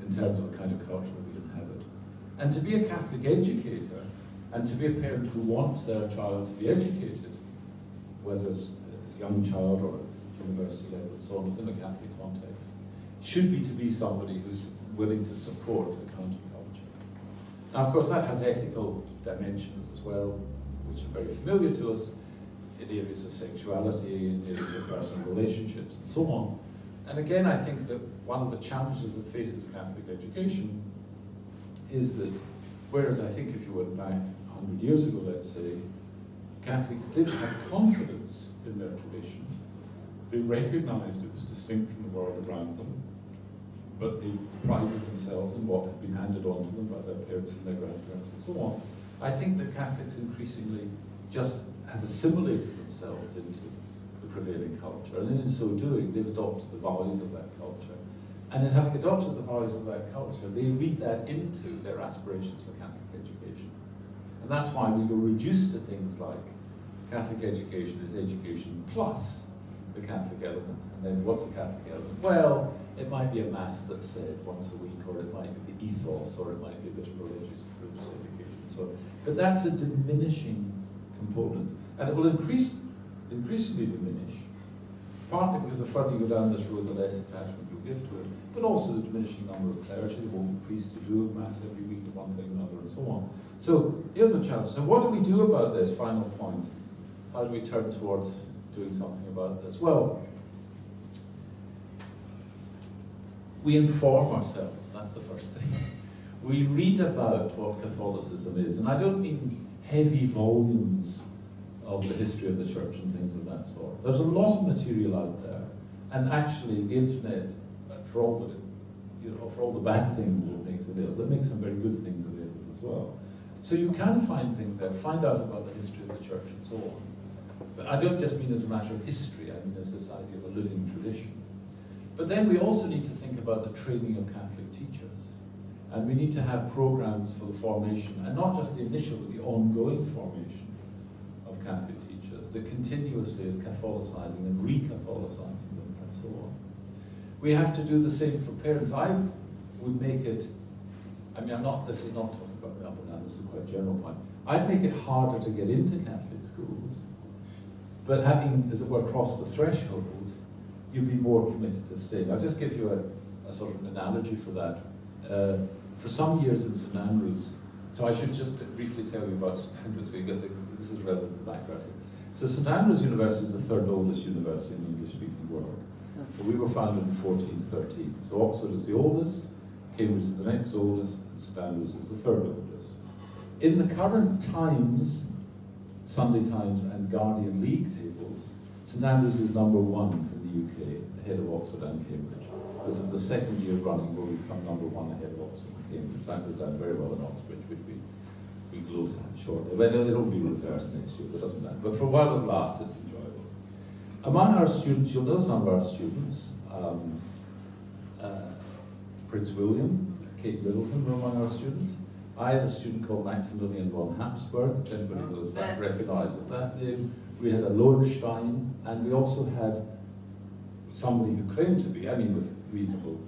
C: in terms of the kind of culture that we inhabit. And to be a Catholic educator and to be a parent who wants their child to be educated, whether it's a young child or at university level and so on within a Catholic context, should be to be somebody who's willing to support a counterculture. Now, of course, that has ethical dimensions as well, which are very familiar to us in areas of sexuality, in areas of personal relationships, and so on. And again, I think that one of the challenges that faces Catholic education is that, whereas I think if you went back 100 years ago, let's say, Catholics did have confidence in their tradition. They recognized it was distinct from the world around them, but they prided themselves in what had been handed on to them by their parents and their grandparents and so on. I think that Catholics increasingly just have assimilated themselves into the prevailing culture, and in so doing, they've adopted the values of that culture. And in having adopted the values of that culture, they read that into their aspirations for Catholic education. And that's why we were reduced to things like Catholic education is education plus the Catholic element. And then what's the Catholic element? Well, it might be a mass that's said once a week, or it might be the ethos, or it might be a bit of religious education. So, but that's a diminishing component, and it will increasingly diminish, partly because the further you go down this road, the less attachment you'll give to it, but also the diminishing number of clergy, there won't be priests to do mass every week of one thing or another, and so on. So here's the challenge. So what do we do about this final point? How do we turn towards doing something about this? Well, we inform ourselves, that's the first thing. We read about what Catholicism is, and I don't mean heavy volumes of the history of the church and things of that sort. There's a lot of material out there, and actually the internet, for all the bad things that it makes available, it makes some very good things available as well. So you can find things there, find out about the history of the church and so on. But I don't just mean as a matter of history, I mean as this idea of a living tradition. But then we also need to think about the training of Catholic teachers. And we need to have programs for the formation, and not just the initial, but the ongoing formation of Catholic teachers that continuously is Catholicizing and re-Catholicizing them and so on. We have to do the same for parents. I would make it, I mean, this is not talking about Melbourne now, this is quite a general point. I'd make it harder to get into Catholic schools, but having, as it were, crossed the threshold, you'd be more committed to staying. I'll just give you a sort of an analogy for that. For some years in St Andrews, so I should just briefly tell you about St Andrews, so you get this is relevant to the background here. So St Andrews University is the third oldest university in the English-speaking world. So we were founded in 1413. So Oxford is the oldest, Cambridge is the next oldest, and St Andrews is the third oldest. In the current Times, Sunday Times and Guardian League tables, St Andrews is number one for the UK, ahead of Oxford and Cambridge. This is the second year running where we've come number one ahead of Oxford and Cambridge. That was done very well in Oxford, which we gloat at shortly. But it'll be reversed next year, but it doesn't matter. But for a while it lasts, it's enjoyable. Among our students, you'll know some of our students. Prince William, Kate Middleton were among our students. I had a student called Maximilian von Habsburg, if anybody knows that, recognises that name. We had a Lohenstein, and we also had somebody who claimed to be, I mean with reasonable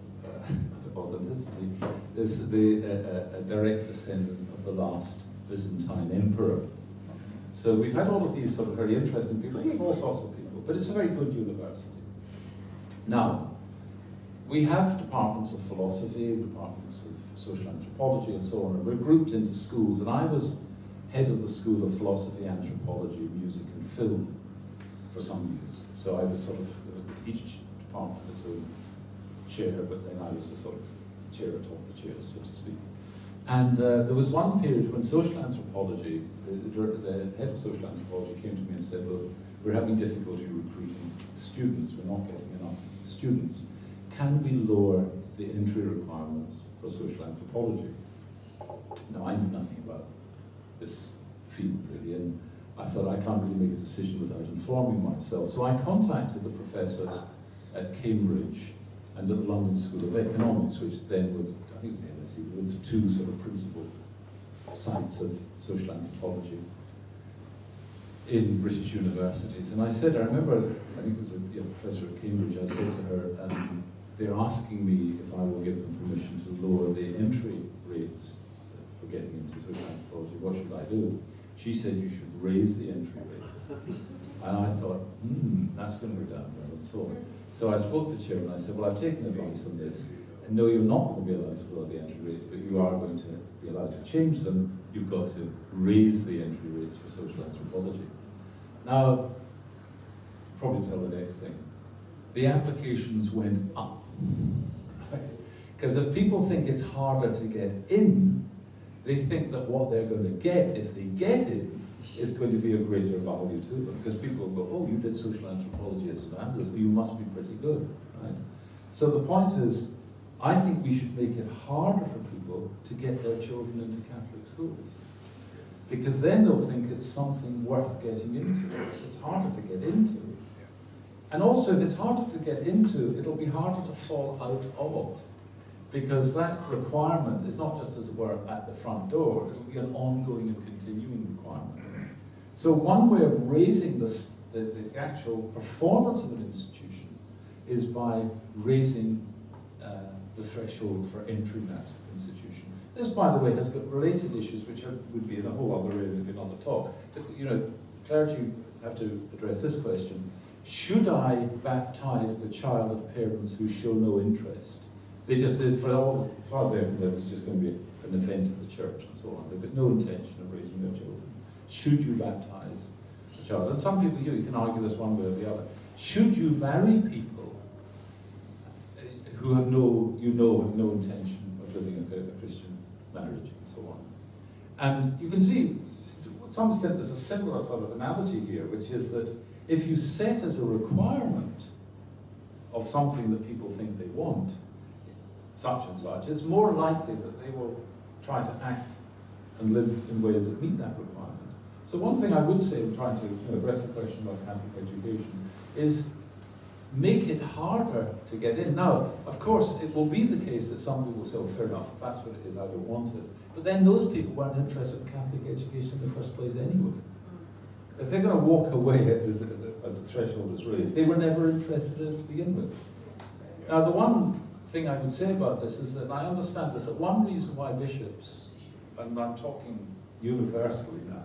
C: authenticity, is a direct descendant of the last Byzantine emperor. So we've had all of these sort of very interesting people, we have all sorts of people, but it's a very good university. Now, we have departments of philosophy, departments of social anthropology and so on, and we're grouped into schools, and I was head of the School of Philosophy, Anthropology, Music and Film for some years. So I was sort of, each department is a chair, but then I was the sort of chair atop the chairs, so to speak. And there was one period when social anthropology, the head of social anthropology came to me and said, look, we're having difficulty recruiting students, we're not getting enough students. Can we lower the entry requirements for social anthropology? Now, I knew nothing about this field, really, and I thought I can't really make a decision without informing myself. So I contacted the professors at Cambridge and at the London School of Economics, which then would, I think it was the LSE, there was two sort of principal sites of social anthropology in British universities. And I said, I remember, I think it was a professor at Cambridge, I said to her, they're asking me if I will give them permission to lower the entry rates for getting into social anthropology. What should I do? She said, you should raise the entry rates. And I thought, that's going to go down well and so on. So I spoke to the chairman, I said, well, I've taken advice on this. And no, you're not going to be allowed to lower the entry rates, but you are going to be allowed to change them. You've got to raise the entry rates for social anthropology. Now, probably tell the next thing. The applications went up. Because if people think it's harder to get in, they think that what they're going to get, if they get in, is going to be of greater value to them. Because people go, oh, you did social anthropology at St Andrews, well, you must be pretty good, right? So the point is, I think we should make it harder for people to get their children into Catholic schools. Because then they'll think it's something worth getting into. It's harder to get into. And also, if it's harder to get into, it'll be harder to fall out of. Because that requirement is not just, as it were, at the front door, it'll be an ongoing and continuing requirement. So one way of raising the actual performance of an institution is by raising the threshold for entering that institution. This, by the way, has got related issues which would be in a whole other area of another talk. You know, clergy have to address this question. Should I baptize the child of parents who show no interest? They just, for all, as far as they're concerned, it's just going to be an event at the church and so on. They've got no intention of raising their children. Should you baptize a child? And some people, you can argue this one way or the other. Should you marry people who have no intention of living a Christian marriage and so on? And you can see, to some extent, there's a similar sort of analogy here, which is that if you set as a requirement of something that people think they want, such and such, it's more likely that they will try to act and live in ways that meet that requirement. So one thing I would say in trying to address the question about Catholic education is make it harder to get in. Now, of course, it will be the case that some people say, oh, fair enough, if that's what it is, I don't want it. But then those people weren't interested in Catholic education in the first place anyway. If they're going to walk away as the threshold is raised, they were never interested in it to begin with. Now, the one thing I would say about this is that I understand this, that one reason why bishops, and I'm talking universally now,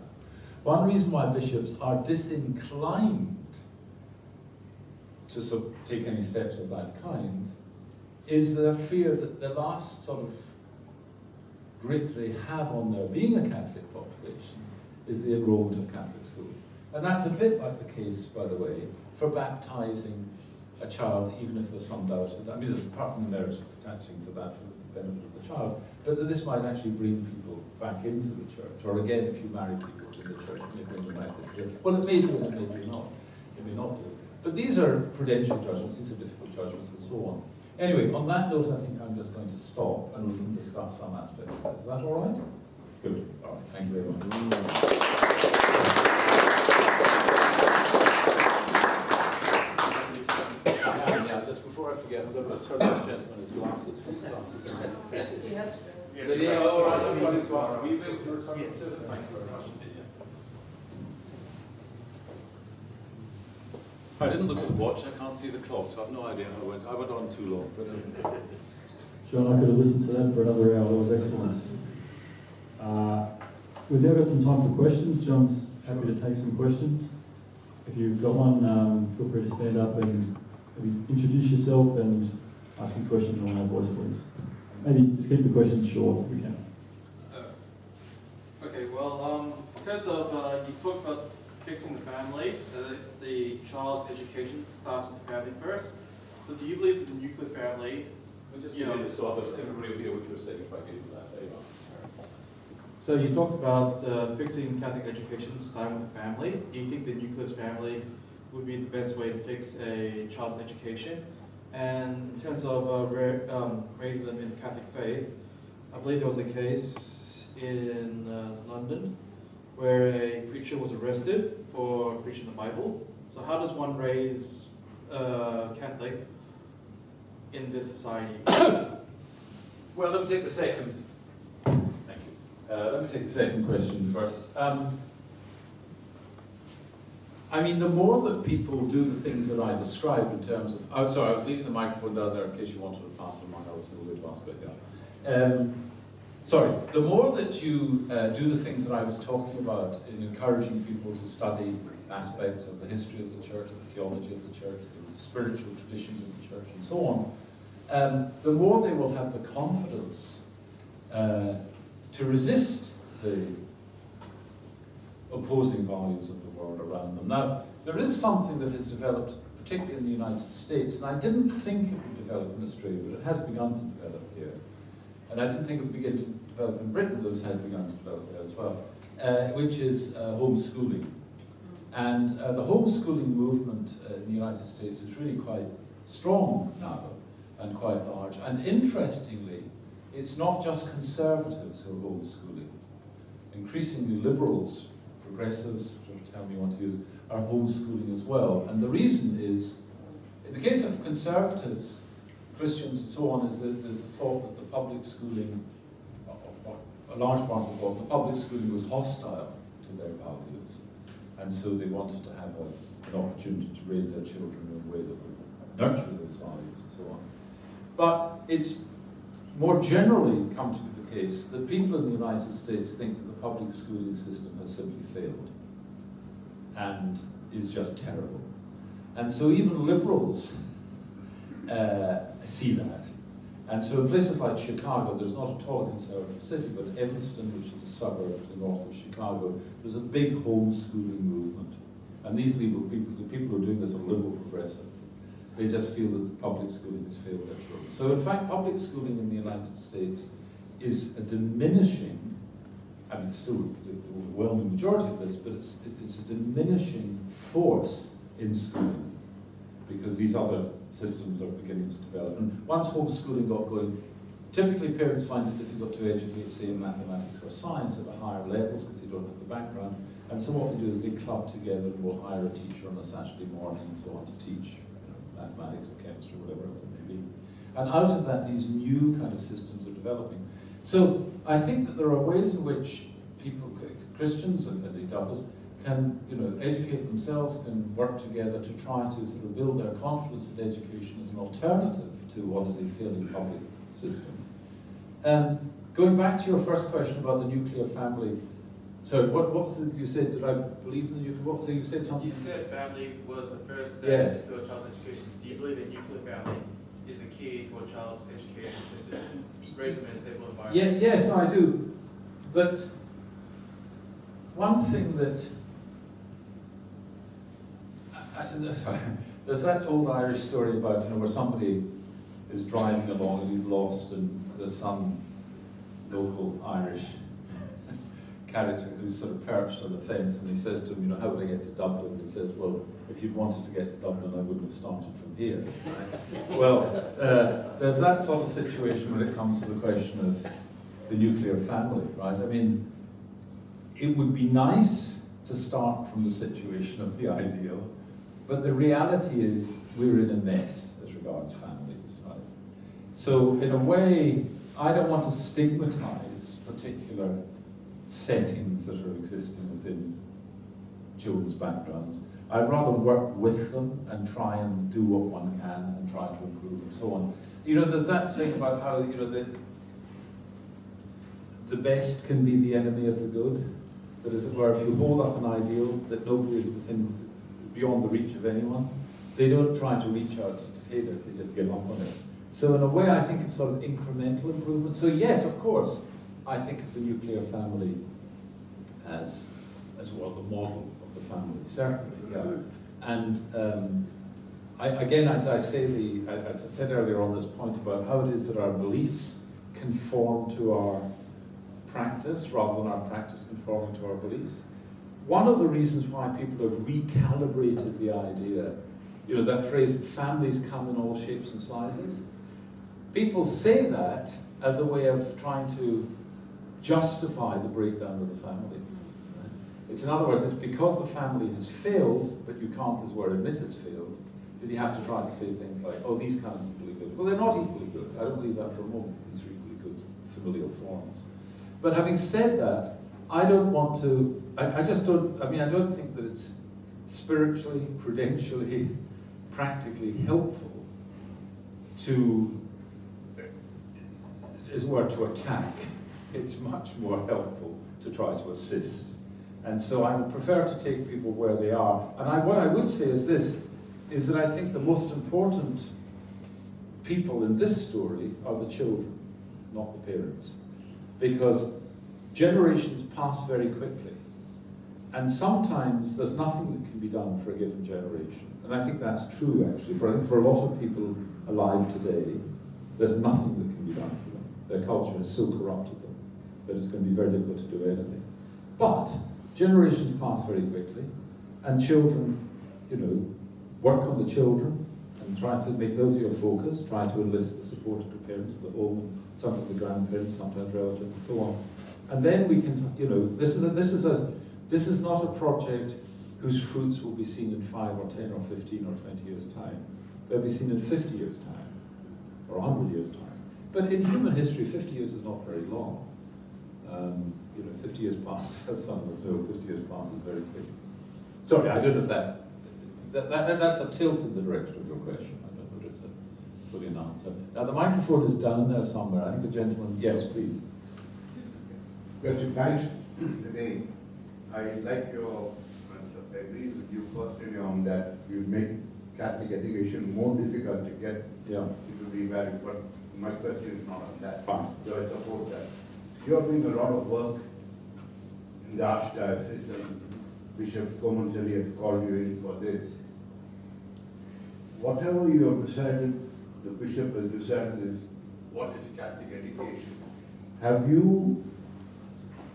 C: one reason why bishops are disinclined to take any steps of that kind is their fear that the last sort of grip they have on their being a Catholic population is the enrollment of Catholic schools. And that's a bit like the case, by the way, for baptizing a child, even if there's some doubt. I mean, there's apart from the merit attaching to that for the benefit of the child, but that this might actually bring people back into the church. Or again, if you marry people in the church, they bring them back into the church. Well, it may do, and it may not. It may not do. But these are prudential judgments, these are difficult judgments, and so on. Anyway, on that note, I think I'm just going to stop, and we can discuss some aspects of it. Is that all right? Good. All right. Thank you very much. Just before I forget, I'm going to return this gentleman his glasses for his glasses. Yeah, all right, I've got his glasses. Will you be able to return them? Thank you very much. I didn't look at the watch, I can't see the clock, so I've no idea how I went on too long. But,
A: John, I could have listened to that for another hour. That was excellent. We've now got some time for questions. John's happy to take some questions. If you've got one, feel free to stand up and maybe introduce yourself and ask a question in my voice, please. Maybe just keep the questions short if we can.
D: Okay, well, because of, you talked about fixing the family, the child's education starts with the family first. So do you believe that the nuclear family...
C: we just begin to sort of, everybody will hear what you were saying if I give you that. There you are.
D: So you talked about fixing Catholic education starting with the family. Do you think the nucleus family would be the best way to fix a child's education? And in terms of raising them in the Catholic faith, I believe there was a case case in London where a preacher was arrested for preaching the Bible. So how does one raise a Catholic in this society?
C: Well, let me take the second. Thank you. Let me take the second question first. I mean, the more that people do the things that I described in terms of... Oh, sorry, I was leaving the microphone down there in case you wanted to pass them on. I was going to ask about that. Sorry, the more that you do the things that I was talking about in encouraging people to study aspects of the history of the church, the theology of the church, the spiritual traditions of the church, and so on, the more they will have the confidence to resist the opposing values of the world around them. Now, there is something that has developed, particularly in the United States, and I didn't think it would develop in Australia, but it has begun to develop here. And I didn't think it would begin to develop in Britain, though it has begun to develop there as well, which is homeschooling. And the homeschooling movement in the United States is really quite strong now, and quite large. And interestingly, it's not just conservatives who are homeschooling. Increasingly liberals, progressives, whatever term you want to use, are homeschooling as well. And the reason is, in the case of conservatives, Christians and so on, is that there's the thought that the public schooling, or a large part of the thought, the public schooling was hostile to their values. And so they wanted to have an opportunity to raise their children in a way that would nurture those values and so on. But it's more generally come to be the case that people in the United States think that the public schooling system has simply failed and is just terrible. And so even liberals see that. And so in places like Chicago, there's not at all a conservative city, but Evanston, which is a suburb to the north of Chicago, there's a big homeschooling movement. And these people, the people who are doing this are liberal progressives. They just feel that the public schooling has failed their children. So in fact, public schooling in the United States is a diminishing, I mean, it's still the overwhelming majority of this, but it's a diminishing force in schooling, because these other systems are beginning to develop. And once homeschooling got going, typically parents find it difficult to educate, say, in mathematics or science at the higher levels because they don't have the background. And so what they do is they club together and will hire a teacher on a Saturday morning and so on to teach mathematics or chemistry or whatever else it may be. And out of that, these new kind of systems are developing. So I think that there are ways in which people, Christians and indeed others, can educate themselves, can work together to try to sort of build their confidence in education as an alternative to what is a failing public system. Going back to your first question about the nuclear family, so what was it you said? Did I believe in the nuclear? What was it you said? Something.
D: You said family was the first step
C: Yes.
D: to a child's education. Do you believe that nuclear family is the key to a child's education, to raise them in a stable environment?
C: Yeah, yes, I do. But one thing that there's that old Irish story about where somebody is driving along and he's lost, and there's some local Irish character who's sort of perched on the fence, and he says to him, how would I get to Dublin? And he says, well, if you'd wanted to get to Dublin, I wouldn't have started from here. Well, there's that sort of situation when it comes to the question of the nuclear family, right? I mean, it would be nice to start from the situation of the ideal, but the reality is we're in a mess as regards families, right? So in a way, I don't want to stigmatize particular settings that are existing within children's backgrounds. I'd rather work with them and try and do what one can and try to improve and so on. There's that thing about how, the best can be the enemy of the good. That as it were, if you hold up an ideal that nobody is beyond the reach of anyone, they don't try to reach out to take it, they just give up on it. So in a way, I think of sort of incremental improvement. So yes, of course, I think of the nuclear family as well the model of the family, certainly, yeah. And again, as I said earlier on this point about how it is that our beliefs conform to our practice rather than our practice conforming to our beliefs. One of the reasons why people have recalibrated the idea, that phrase, families come in all shapes and sizes, people say that as a way of trying to justify the breakdown of the family. Right? It's, in other words, it's because the family has failed, but you can't, as well, admit it's failed, that you have to try to say things like, oh, these can't be equally good. Well, they're not equally good. I don't believe that for a moment. These are equally good familial forms. But having said that, I don't want to, I just don't, I mean, I don't think that it's spiritually, prudentially, practically helpful to, as it were, to attack. It's much more helpful to try to assist. And so I would prefer to take people where they are. And what I would say is this, is that I think the most important people in this story are the children, not the parents. Because generations pass very quickly. And sometimes there's nothing that can be done for a given generation. And I think that's true, actually. For a lot of people alive today, there's nothing that can be done for them. Their culture has so corrupted them that it's going to be very difficult to do anything. But generations pass very quickly, and children, you know, work on the children and try to make those your focus, try to enlist the support of the parents, the home, sometimes the grandparents, sometimes relatives, and so on. And then we can, you know, this is not a project whose fruits will be seen in 5 or 10 or 15 or 20 years' time. They'll be seen in 50 years' time, or 100 years' time. But in human history, 50 years is not very long. You know, 50 years passes, as some of us know, 50 years passes very quickly. Sorry, I don't know if that's a tilt in the direction of your question. I don't know if it's a fully an answer. Now, the microphone is down there somewhere. I think the gentleman, yes, please.
E: Mr. Banks, today, I like your concept. I agree with you personally on that. You make Catholic education more difficult to get.
C: Yeah.
E: It would be valid, but my question is not on that.
C: Fine.
E: So I support that. You're doing a lot of work in the Archdiocese, and Bishop Comensally has called you in for this. Whatever you have decided, the Bishop has decided is what is Catholic education. Have you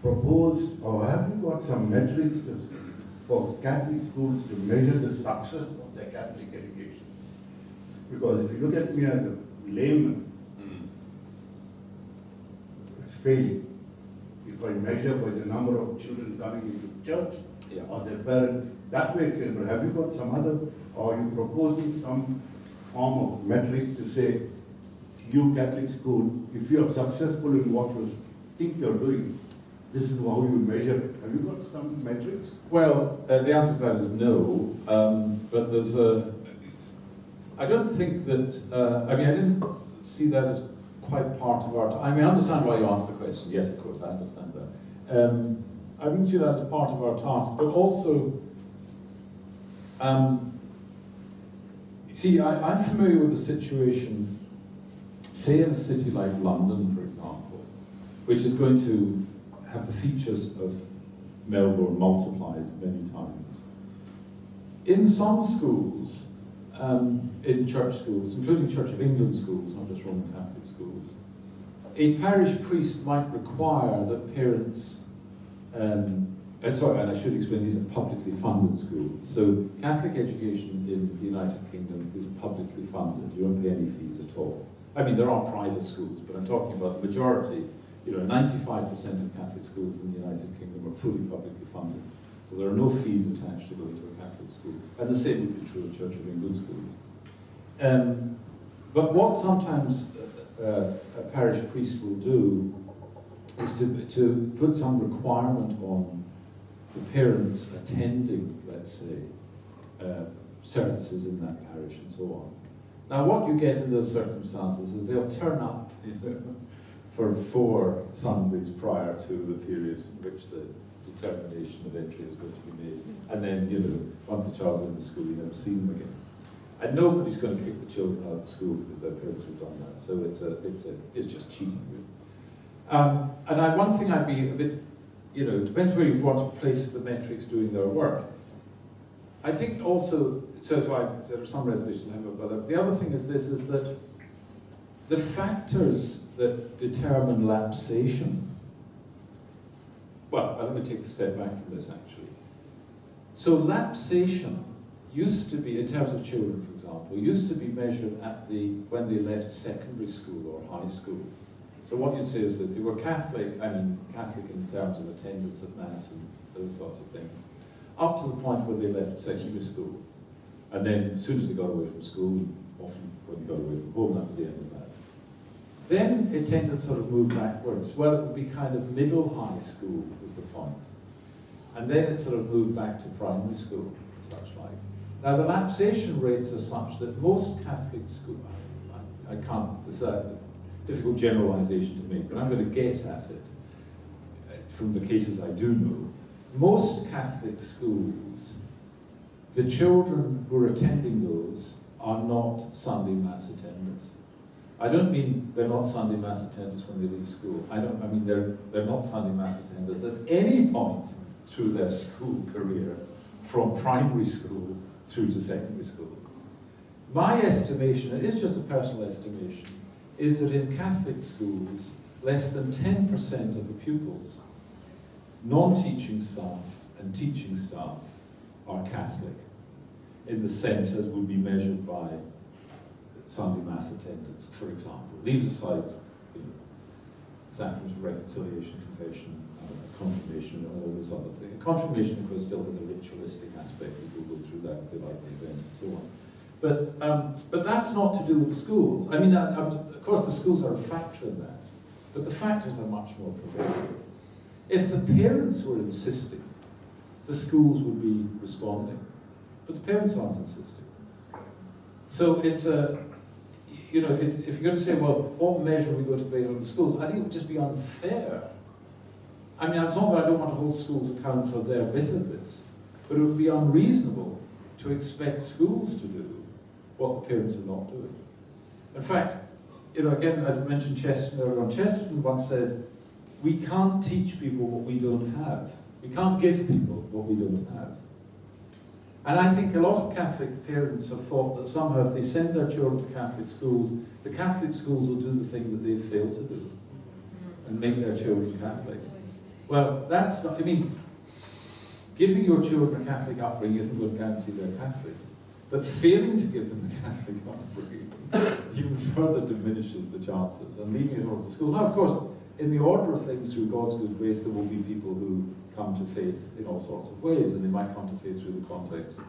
E: proposed, or have you got some metrics for Catholic schools to measure the success of their Catholic education? Because if you look at me as a layman, it's failing. If I measure by the number of children coming into church,
C: Yeah.
E: or their parents, that way it's failing. But have you got some other, or are you proposing some form of metrics to say, you Catholic school, if you are successful in what you think you're doing, this is how you measure it. Have you got some metrics?
C: Well, the answer to that is no, but there's I don't think that, I mean, I didn't see that as quite part of our, I mean, I understand why you asked the question. Yes, of course, I understand that. I didn't see that as part of our task, but also, see, I'm familiar with the situation, say in a city like London, for example, which is going to have the features of Melbourne multiplied many times. In some schools, in church schools, including Church of England schools, not just Roman Catholic schools, a parish priest might require that parents, sorry, and I should explain, these are publicly funded schools. So Catholic education in the United Kingdom is publicly funded. You don't pay any fees at all. I mean, there are private schools, but I'm talking about the majority. You know, 95% of Catholic schools in the United Kingdom are fully publicly funded. So there are no fees attached to going to a Catholic school. And the same would be true of Church of England schools. But what sometimes a parish priest will do is to put some requirement on the parents attending, let's say, services in that parish and so on. Now, what you get in those circumstances is they'll turn up for 4 Sundays prior to the period in which the determination of entry is going to be made. And then, you know, once the child's in the school, you never see them again. And nobody's going to kick the children out of the school because their parents have done that. So it's just cheating, really. And one thing I'd be a bit, you know, depends where you want to place the metrics doing their work. I think also, so there are some reservations I have about that. The other thing is this, is that the factors that determine lapsation, well, let me take a step back from this actually. So lapsation used to be, in terms of children for example, used to be measured at when they left secondary school or high school. So what you'd say is that they were Catholic, I mean Catholic in terms of attendance at Mass and those sorts of things, up to the point where they left secondary school. And then as soon as they got away from school, often when they got away from home, that was the end of that. Then it tended to sort of move backwards. Well, it would be kind of middle high school was the point. And then it sort of moved back to primary school and such like. Now the lapsation rates are such that most Catholic schools, I can't, it's a difficult generalization to make, but I'm going to guess at it from the cases I do know. Most Catholic schools, the children who are attending those are not Sunday Mass attenders. I don't mean they're not Sunday Mass attenders when they leave school. I mean they're not Sunday Mass attenders at any point through their school career, from primary school through to secondary school. My estimation, it is just a personal estimation, is that in Catholic schools, less than 10% of the pupils, non-teaching staff and teaching staff, are Catholic, in the sense as would be measured by Sunday Mass attendance, for example. Leave aside, you know, sacrament of reconciliation, confession, confirmation, and all those other things. Confirmation, of course, still has a ritualistic aspect. People go through that if they like the event and so on. But that's not to do with the schools. I mean, of course, the schools are a factor in that, but the factors are much more pervasive. If the parents were insisting, the schools would be responding, but the parents aren't insisting. So it's a, you know, if you're going to say, well, what measure are we going to base on the schools? I think it would just be unfair. I mean, it's not that I don't want to hold schools account for their bit of this, but it would be unreasonable to expect schools to do what the parents are not doing. In fact, you know, again, I mentioned Chesterton earlier on. Chesterton once said, we can't teach people what we don't have. We can't give people what we don't have. And I think a lot of Catholic parents have thought that somehow if they send their children to Catholic schools, the Catholic schools will do the thing that they've failed to do and make their children Catholic. Well, that's not, I mean, giving your children a Catholic upbringing isn't going to guarantee they're Catholic. But failing to give them a Catholic upbringing even further diminishes the chances, and leaving it all to school. Now, of course, in the order of things, through God's good grace, there will be people who come to faith in all sorts of ways, and they might come to faith through the context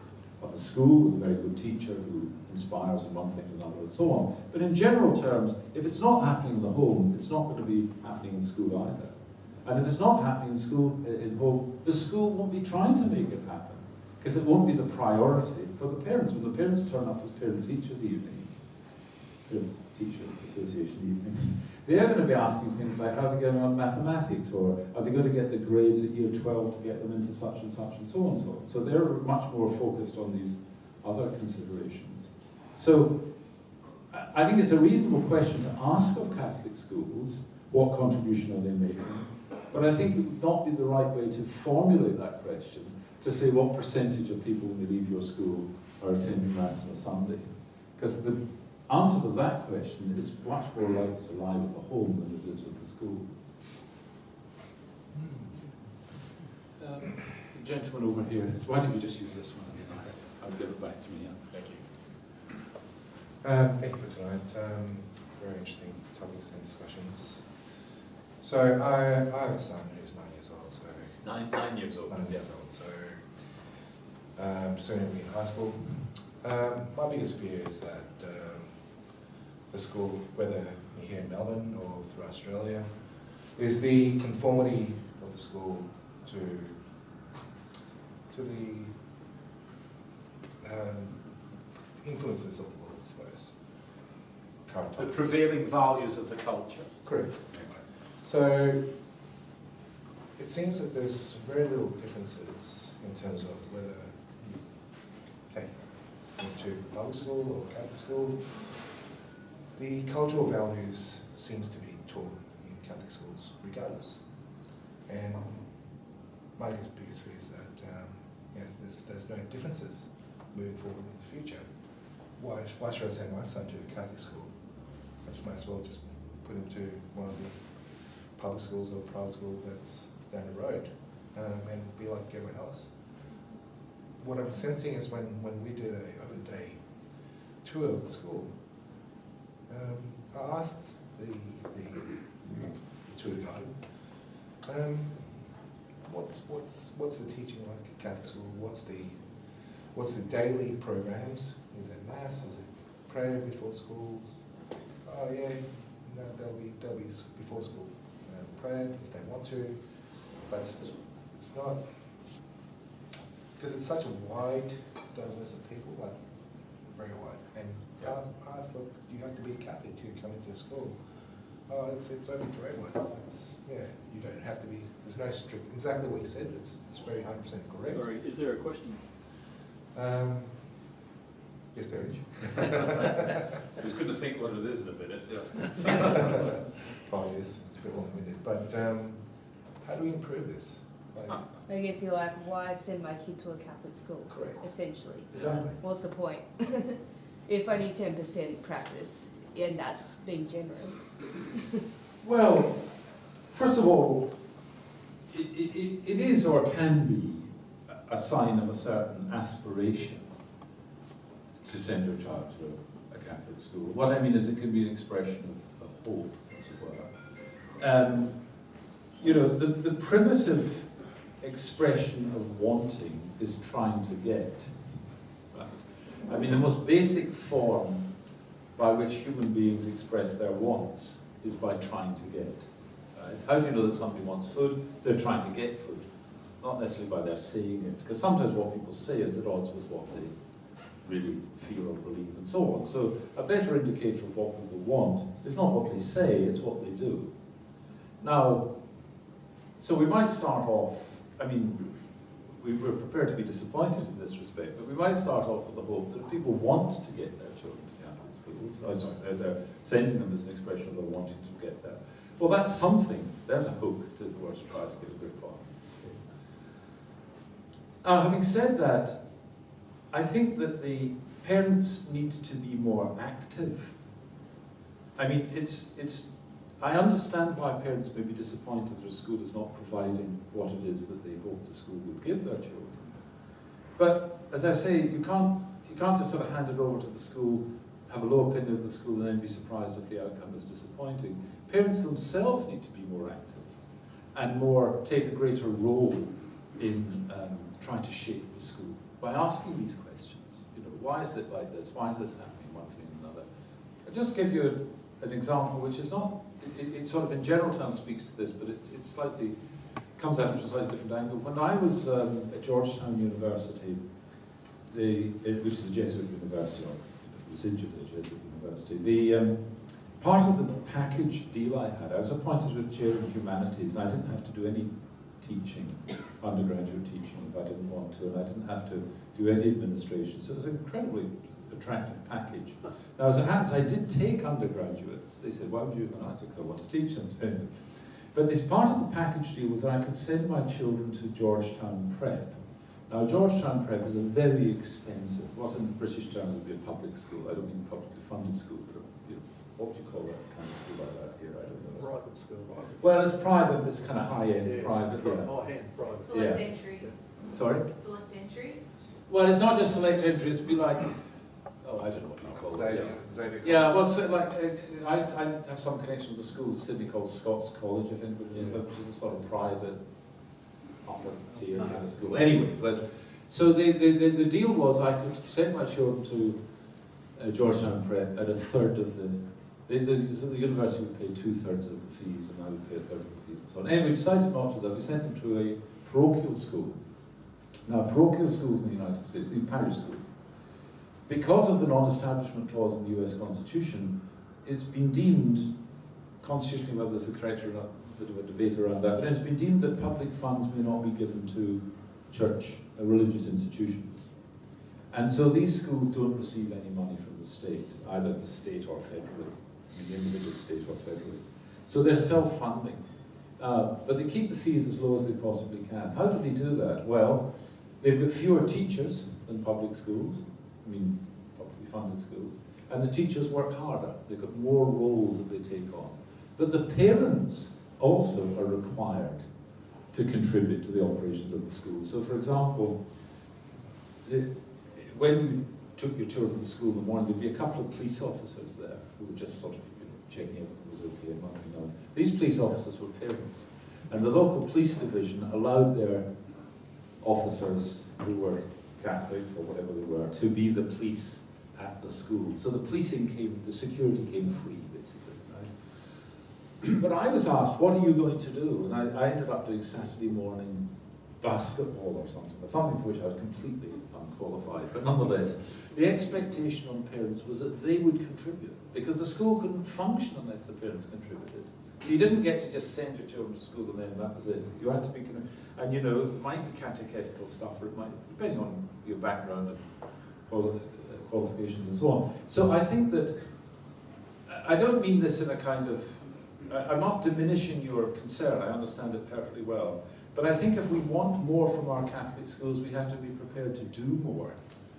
C: of a school with a very good teacher who inspires in one thing or another, and so on. But in general terms, if it's not happening in the home, it's not going to be happening in school either. And if it's not happening in school, in home, the school won't be trying to make it happen, because it won't be the priority for the parents. When the parents turn up as parent-teachers evenings, parents-teacher association evenings, they're going to be asking things like, how are they going on mathematics, or are they going to get the grades at year 12 to get them into such and such, and so on and so on. So they're much more focused on these other considerations. So I think it's a reasonable question to ask of Catholic schools, what contribution are they making? But I think it would not be the right way to formulate that question, to say what percentage of people when they leave your school are attending Mass on a Sunday. Because the answer to that question is much more likely to lie with the home than it is with the school. The gentleman over here, why don't you just use this one and then I'll give it back to me.
F: Thank you. Thank you for tonight. Very interesting topics and discussions. So I have a son who's 9 years old. So
C: 9 years old.
F: 9 years old. So soon he'll be in high school. My biggest fear is that the school, whether here in Melbourne or through Australia, is the conformity of the school to the influences of the world, I suppose. Current
C: The
F: times.
C: prevailing values of the culture.
F: Correct. So it seems that there's very little differences in terms of whether you take them to public school or Catholic school. The cultural values seems to be taught in Catholic schools regardless. And my biggest fear is that there's no differences moving forward in the future. Why should I send my son to a Catholic school? I might as well just put him to one of the public schools or private school that's down the road and be like everyone else. What I'm sensing is when we did an open day tour of the school, I asked the tutor guide. What's the teaching like at Catholic school? What's the daily programs? Is it mass? Is it prayer before schools? Oh yeah, no, they'll be before school prayer if they want to, but it's not, because it's such a wide diverse of people, like very wide. And I asked, look, you have to be Catholic to come into school. Oh, it's open to everyone. You don't have to be. There's no strict. Exactly what you said. It's very 100% correct.
A: Sorry, is there a question?
F: Yes, there is.
C: I was going to think what it is in a minute. Yeah.
F: Apologies, it's a bit long-winded. But how do we improve this? Like,
G: I guess you're like, why send my kid to a Catholic school?
F: Correct.
G: Essentially.
F: Exactly.
G: What's the point? If only 10% practice, and that's being generous.
C: Well, first of all, it is or can be a sign of a certain aspiration to send your child to a Catholic school. What I mean is it can be an expression of hope, as it were. You know, the primitive expression of wanting is trying to get. Right? I mean, the most basic form by which human beings express their wants is by trying to get. Right? How do you know that somebody wants food? They're trying to get food, not necessarily by their saying it, because sometimes what people say is at odds with what they really feel or believe, and so on. So a better indicator of what people want is not what they say, it's what they do. Now, so we might start off, I mean, we're prepared to be disappointed in this respect, but we might start off with the hope that if people want to get their children to Catholic schools, they're sending them as an expression of their wanting to get there. Well, that's something, there's a hook, as it were, to try to get a grip on. Okay. Now, having said that, I think that the parents need to be more active. I mean, I understand why parents may be disappointed that a school is not providing what it is that they hope the school would give their children. But, as I say, you can't just sort of hand it over to the school, have a low opinion of the school, and then be surprised if the outcome is disappointing. Parents themselves need to be more active and take a greater role in trying to shape the school by asking these questions. You know, why is it like this? Why is this happening? One thing and another. I'll just give you an example, which is not, it sort of in general terms speaks to this, but it slightly comes at it from a slightly different angle. When I was at Georgetown University, which is a Jesuit university, or residual Jesuit university, part of the package deal I had, I was appointed to a chair in humanities, and I didn't have to do any teaching, undergraduate teaching, if I didn't want to, and I didn't have to do any administration, so it was an incredibly attractive package. Now, as it happens, I did take undergraduates. They said, why would you? And I said, because I want to teach them. But this part of the package deal was that I could send my children to Georgetown Prep. Now, Georgetown Prep is a very expensive, what in British terms would be a public school. I don't mean publicly funded school, but what would you call that kind of school like that here? I don't know.
H: Private school.
C: Well, it's private, but it's kind of high-end
H: Yes,
C: private. Yeah.
H: high-end private.
G: Select
C: Yeah.
G: entry.
C: Sorry?
G: Select entry.
C: Well, it's not just select entry, it'd be like, oh, I don't know what you call it. Yeah, well, so like, I have some connection with a school in Sydney called Scots College, if anybody knows that, which is a sort of private, upper tier kind of school. Anyway, but, so the deal was I could send my children to Georgetown Prep at a third of the university would pay 2/3 of the fees, and I would pay a third of the fees, and so on. Anyway, we decided not to do that. We sent them to a parochial school. Now, parochial schools in the United States, the parish schools, because of the non-establishment clause in the US Constitution, it's been deemed, constitutionally whether there's a correct or not, a bit of a debate around that, but it's been deemed that public funds may not be given to church, religious institutions. And so these schools don't receive any money from the state, either the state or federally, the individual state or federally. So they're self-funding. But they keep the fees as low as they possibly can. How do they do that? Well, they've got fewer teachers than public schools, publicly funded schools, and the teachers work harder. They've got more roles that they take on. But the parents also are required to contribute to the operations of the school. So, for example, when you took your children to school in the morning, there'd be a couple of police officers there who would just sort of checking everything was okay and marking on. These police officers were parents, and the local police division allowed their officers who were Catholics or whatever they were to be the police at the school. So the security came free, basically, right? But I was asked, what are you going to do? And I ended up doing Saturday morning basketball or something for which I was completely unqualified. But nonetheless, the expectation on parents was that they would contribute, because the school couldn't function unless the parents contributed. So you didn't get to just send your children to school and then that was it. You had to be, and you know, it might be catechetical stuff, or it might, depending on your background and qualifications and so on. So I think that, I don't mean this in a kind of, I'm not diminishing your concern, I understand it perfectly well, but I think if we want more from our Catholic schools, we have to be prepared to do more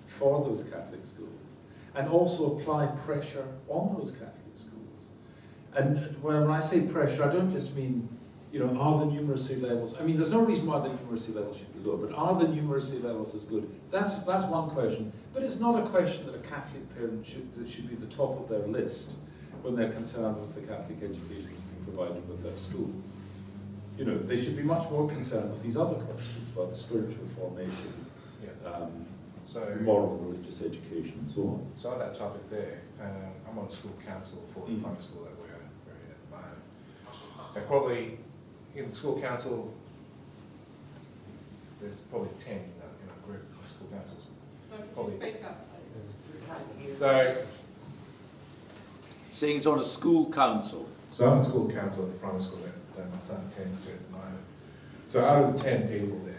C: for those Catholic schools, and also apply pressure on those Catholic schools. And when I say pressure, I don't just mean, you know, are the numeracy levels, I mean, there's no reason why the numeracy levels should be low, but are the numeracy levels as good? That's one question, but it's not a question that a Catholic parent should be the top of their list when they're concerned with the Catholic education that's being provided with their school. You know, they should be much more concerned with these other questions about spiritual formation,
F: so
C: moral and religious education, and so on.
F: So on that topic there, I'm on school council for the primary school that we're in at the moment. And probably in the school council, there's probably 10 in a group of school councils. Probably.
H: Speak up.
F: So,
C: Saying it's on a school council.
F: So I'm on the school council at the primary school that my son attends to at the moment. So out of the 10 people there,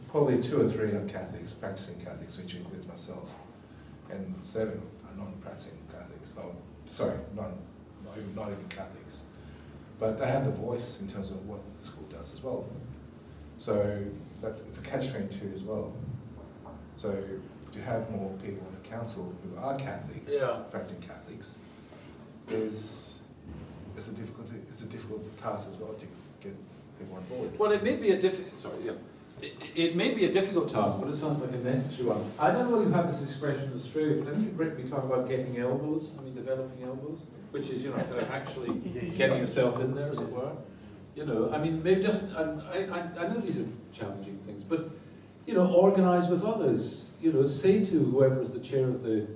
F: probably 2 or 3 are Catholics, practicing Catholics, which includes myself, and 7 are non-practicing Catholics. Oh, sorry, not even Catholics. But they have the voice in terms of what the school does as well. So it's a catch-22 as well. So to have more people on the council who are Catholics, practicing Catholics, it's a difficult task as well to get people on board.
C: Well, it may be a it may be a difficult task, but it sounds like a necessary one. I don't know whether you have this expression in Australia, but I think in Britain we talk about getting elbows, developing elbows, which is, you know, kind of actually getting yourself in there, as it were. You know, I mean, maybe just, I know these are challenging things, but, you know, organise with others. You know, say to whoever is the chair of the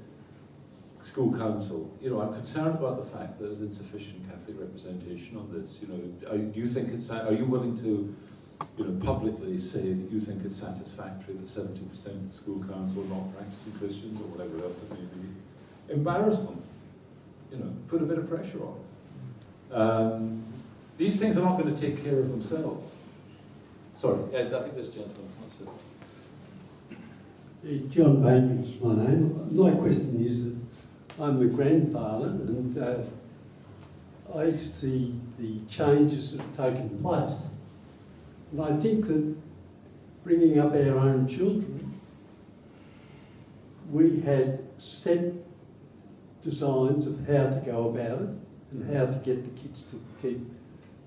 C: school council, you know, I'm concerned about the fact that there's insufficient Catholic representation on this. You know, do you think are you willing to, you know, publicly say that you think it's satisfactory that 70% of the school council are not practicing Christians or whatever else it may be? Embarrass them. You know, put a bit of pressure on them. These things are not going to take care of themselves. Sorry, Ed, I think this gentleman wants to.
I: John Bainbridge is my name. My question is that I'm a grandfather and I see the changes that have taken place. And I think that bringing up our own children, we had set designs of how to go about it and how to get the kids to keep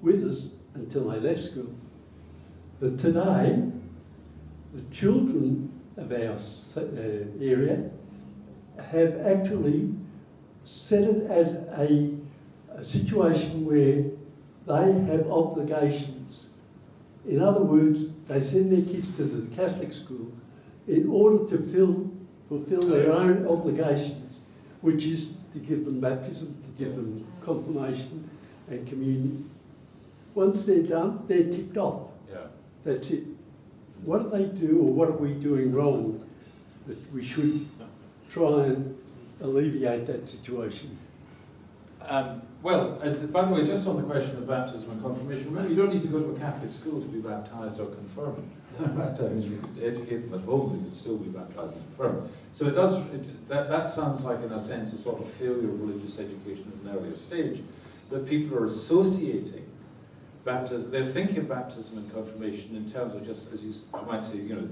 I: with us until they left school. But today, the children of our area have actually set it as a situation where they have obligations. In other words, they send their kids to the Catholic school in order to fulfill their own obligations, which is to give them baptism, to give them confirmation and communion. Once they're done, they're ticked off.
C: Yeah.
I: That's it. What do they do, or what are we doing wrong that we should try and alleviate that situation?
C: Well, by the way, just on the question of baptism and confirmation, remember, you don't need to go to a Catholic school to be baptised or confirmed. Baptised, you could educate them at home, you could still be baptised and confirmed. So that sounds like, in a sense, a sort of failure of religious education at an earlier stage, that people are associating baptism, they're thinking of baptism and confirmation in terms of just, as you might say, you know,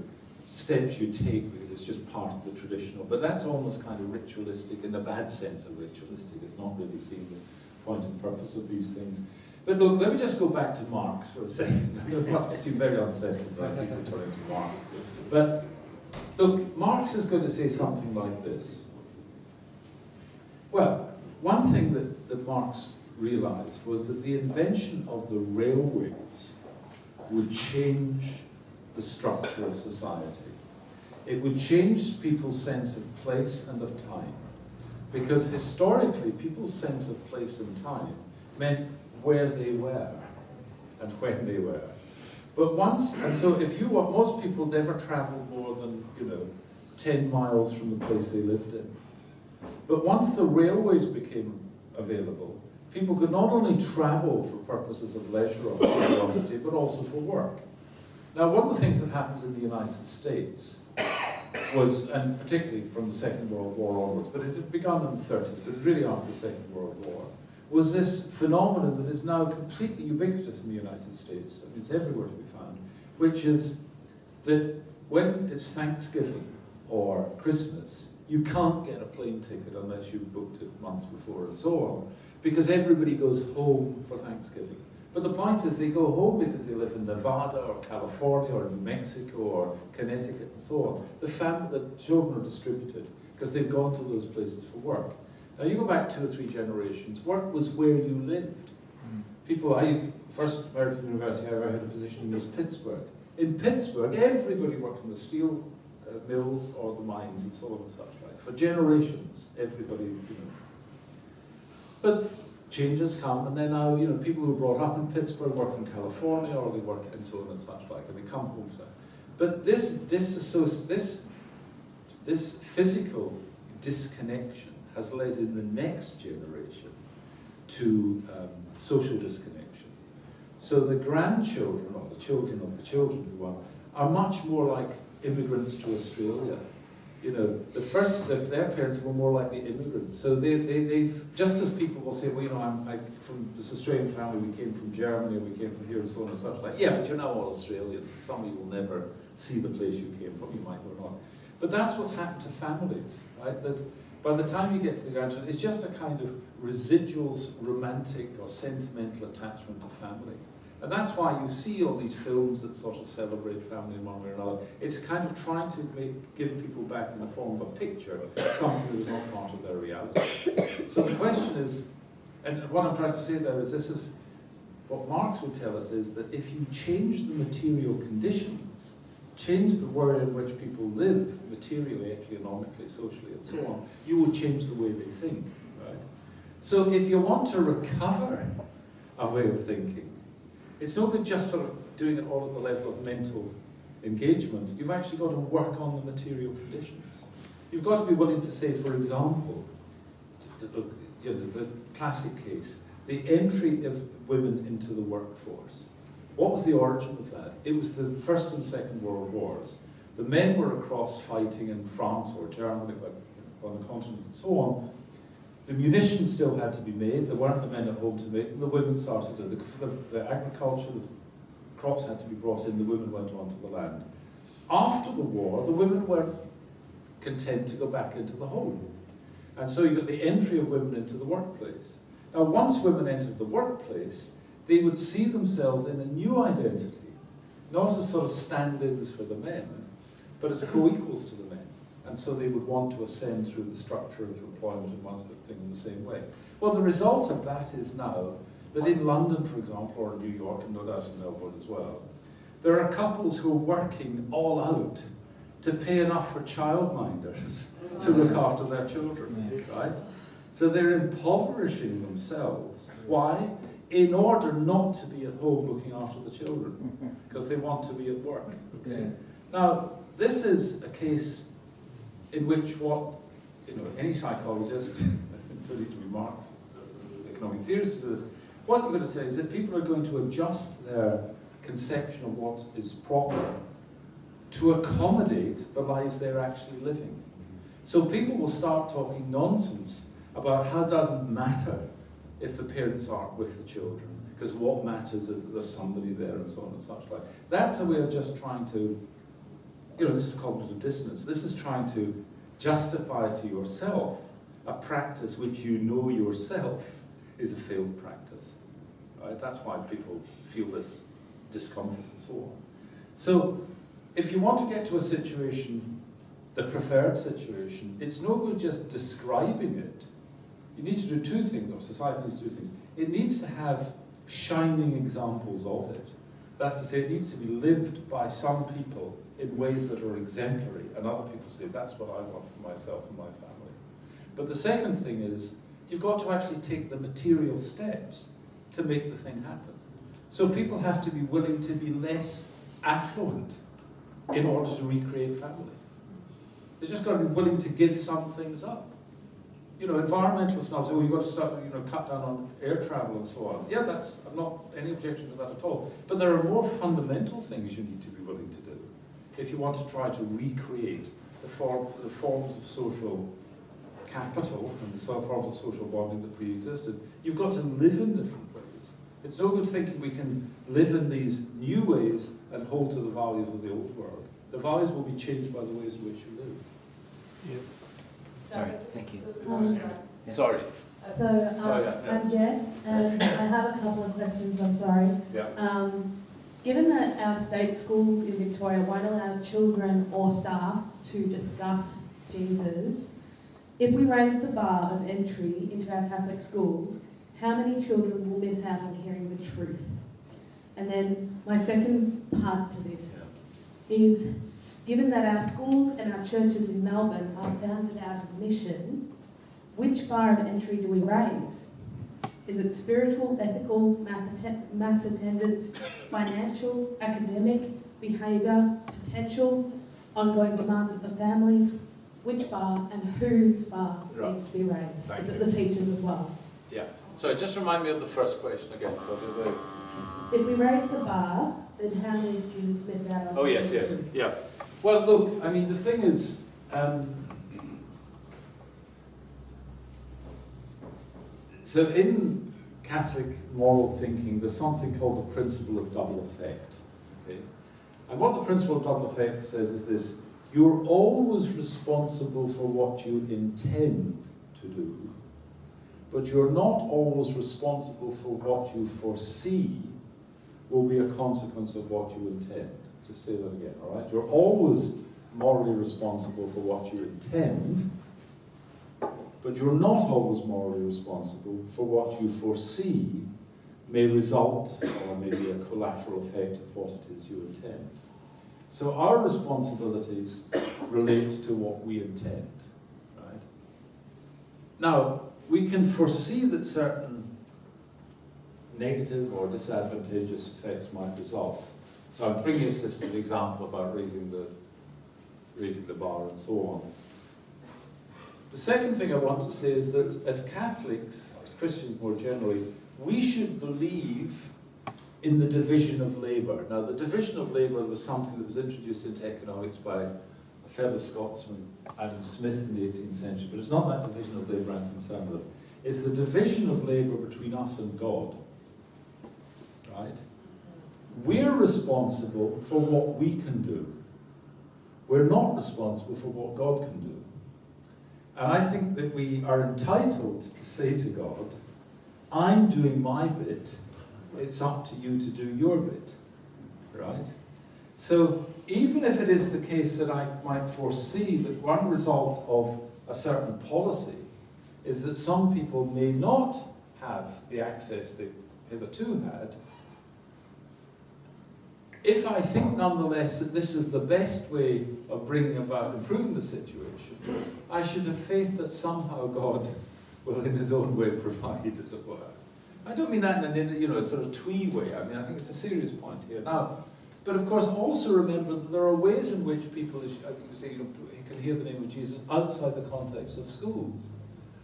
C: steps you take because it's just part of the traditional, but that's almost kind of ritualistic in the bad sense of ritualistic. It's not really seeing the point and purpose of these things. But look, let me just go back to Marx for a second. It must seem very unsettling by people turning to Marx. But look, Marx is going to say something like this. Well, one thing that Marx realised was that the invention of the railways would change the structure of society. It would change people's sense of place and of time. Because historically, people's sense of place and time meant where they were and when they were. But once, and so if you want, most people never traveled more than, 10 miles from the place they lived in. But once the railways became available, people could not only travel for purposes of leisure or curiosity, but also for work. Now, one of the things that happened in the United States was, and particularly from the Second World War onwards, but it had begun in the 30s, but it was really after the Second World War, was this phenomenon that is now completely ubiquitous in the United States, I mean, it's everywhere to be found, which is that when it's Thanksgiving or Christmas, you can't get a plane ticket unless you've booked it months before and so on, because everybody goes home for Thanksgiving. But the point is they go home because they live in Nevada or California or New Mexico or Connecticut and so on. The children are distributed because they've gone to those places for work. Now you go back 2 or 3 generations, work was where you lived. First American university I ever had a position in was Pittsburgh. In Pittsburgh, everybody worked in the steel mills or the mines and so on and such like. For generations, everybody, But changes come, and then now, people who are brought up in Pittsburgh work in California, or they work and so on and such like, and they come home. But this physical disconnection has led in the next generation to social disconnection. So the grandchildren, or the children of the children who are much more like immigrants to Australia. Their parents were more like the immigrants. So they've, just as people will say, well, I'm from this Australian family, we came from Germany, we came from here and so on and such like, yeah, but you're now all Australians. Some of you will never see the place you came from, you might or not. But that's what's happened to families, right? That by the time you get to the grandchildren, it's just a kind of residual romantic or sentimental attachment to family. And that's why you see all these films that sort of celebrate family in one way or another. It's kind of trying to give people back in the form of a picture something that is not part of their reality. So the question is, and what I'm trying to say there is, this is what Marx would tell us, is that if you change the material conditions, change the way in which people live materially, economically, socially, and so on, you will change the way they think, right? So if you want to recover a way of thinking, it's no good just sort of doing it all at the level of mental engagement. You've actually got to work on the material conditions. You've got to be willing to say, for example, the classic case, the entry of women into the workforce. What was the origin of that? It was the First and Second World Wars. The men were across fighting in France or Germany, on the continent and so on. The munitions still had to be made. There weren't the men at home to make them. The women started to. The agriculture, the crops had to be brought in. The women went onto the land. After the war, the women weren't content to go back into the home. And so you got the entry of women into the workplace. Now, once women entered the workplace, they would see themselves in a new identity, not as sort of stand-ins for the men, but as co-equals to the men. And so they would want to ascend through the structure of employment and one sort of thing in the same way. Well, the result of that is now that in London, for example, or New York, and no doubt in Melbourne as well, there are couples who are working all out to pay enough for childminders to look after their children, right? So they're impoverishing themselves. Why? In order not to be at home looking after the children, because they want to be at work. Okay. Now, this is a case in which any psychologist, including to be Marx, economic theorists do this, what you're going to tell is that people are going to adjust their conception of what is proper to accommodate the lives they're actually living. So people will start talking nonsense about how it doesn't matter if the parents aren't with the children, because what matters is that there's somebody there and so on and such like. That's a way of just trying to, this is cognitive dissonance. This is trying to justify to yourself a practice which you know yourself is a failed practice. Right? That's why people feel this discomfort and so on. So if you want to get to a situation, the preferred situation, it's no good just describing it. You need to do two things, or society needs to do things. it needs to have shining examples of it. That's to say, it needs to be lived by some people in ways that are exemplary, and other people say, that's what I want for myself and my family. But the second thing is, you've got to actually take the material steps to make the thing happen. So people have to be willing to be less affluent in order to recreate family. They've just got to be willing to give some things up. You know, environmentalists now say, oh, you've got to start, cut down on air travel and so on. Yeah, I'm not any objection to that at all. But there are more fundamental things you need to be willing to do if you want to try to recreate the forms of social capital and the forms of social bonding that pre-existed. You've got to live in different ways. It's no good thinking we can live in these new ways and hold to the values of the old world. The values will be changed by the ways in which you live.
I: Yeah.
B: Sorry, thank you.
C: Sorry.
H: I'm Jess, and I have a couple of questions, I'm sorry.
C: Yeah.
H: Given that our state schools in Victoria won't allow children or staff to discuss Jesus, if we raise the bar of entry into our Catholic schools, how many children will miss out on hearing the truth? And then my second part to this is, given that our schools and our churches in Melbourne are founded out of mission, which bar of entry do we raise? Is it spiritual, ethical, mass attendance, financial, academic, behaviour, potential, ongoing demands of the families? Which bar and whose bar needs to be raised? Is it the teachers as well?
C: Yeah. So just remind me of the first question again.
H: If we raise the bar, then how many students miss out on?
C: Oh yes, yeah. Well, look, I mean, the thing is, so in Catholic moral thinking, there's something called the principle of double effect. Okay? And what the principle of double effect says is this: you're always responsible for what you intend to do, but you're not always responsible for what you foresee will be a consequence of what you intend. Just say that again, all right? You're always morally responsible for what you intend, but you're not always morally responsible for what you foresee may result or may be a collateral effect of what it is you intend. So our responsibilities relate to what we intend, right? Now, we can foresee that certain negative or disadvantageous effects might result. So I'm bringing us this to the example about raising the bar and so on. The second thing I want to say is that as Catholics, or as Christians more generally, we should believe in the division of labour. Now, the division of labour was something that was introduced into economics by a fellow Scotsman, Adam Smith, in the 18th century, but it's not that division of labour I'm concerned with. It's the division of labour between us and God, right? We're responsible for what we can do. We're not responsible for what God can do. And I think that we are entitled to say to God, I'm doing my bit, it's up to you to do your bit, right? So even if it is the case that I might foresee that one result of a certain policy is that some people may not have the access they hitherto had, if I think nonetheless that this is the best way of bringing about improving the situation, I should have faith that somehow God will in his own way provide, as it were. I don't mean that in a sort of twee way. I mean, I think it's a serious point here. Now, but of course also remember that there are ways in which people, I think you say, you can hear the name of Jesus outside the context of schools.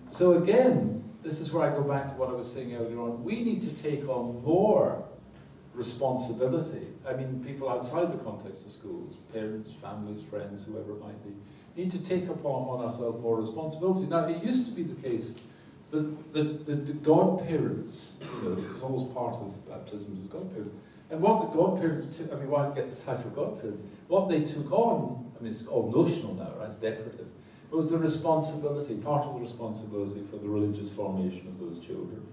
C: So again, this is where I go back to what I was saying earlier on. We need to take on more responsibility. I mean, people outside the context of schools, parents, families, friends, whoever it might be, need to take upon ourselves more responsibility. Now, it used to be the case that the godparents, it was always part of baptism as godparents, and what the godparents took, I mean, why get the title godparents? What they took on, I mean, it's all notional now, right? It's decorative. It was the responsibility, part of the responsibility for the religious formation of those children.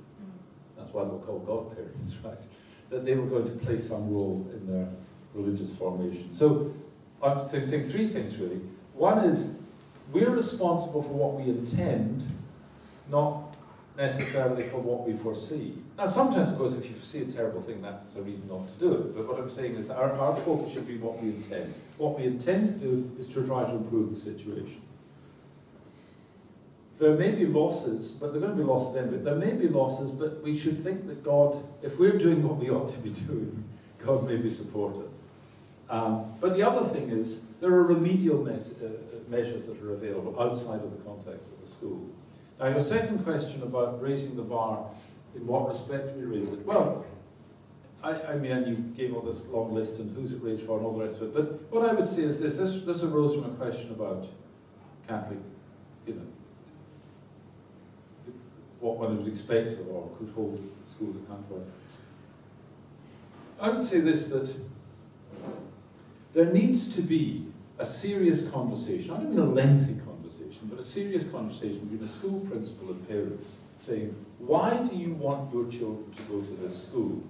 C: That's why they were called godparents, right? That they were going to play some role in their religious formation. So I'm saying three things really. One is we're responsible for what we intend, not necessarily for what we foresee. Now, sometimes, of course, if you foresee a terrible thing, that's a reason not to do it. But what I'm saying is our focus should be what we intend. What we intend to do is to try to improve the situation. There may be losses, but there are going to be losses anyway. There may be losses, but we should think that God, if we're doing what we ought to be doing, God may be supportive. But the other thing is, there are remedial measures that are available outside of the context of the school. Now, your second question about raising the bar, in what respect we raise it? Well, I mean, and you gave all this long list and who's it raised for and all the rest of it, but what I would say is this arose from a question about Catholic, what one would expect or could hold schools accountable. I would say this, that there needs to be a serious conversation, I don't mean a lengthy conversation, but a serious conversation between a school principal and parents, saying, why do you want your children to go to this school?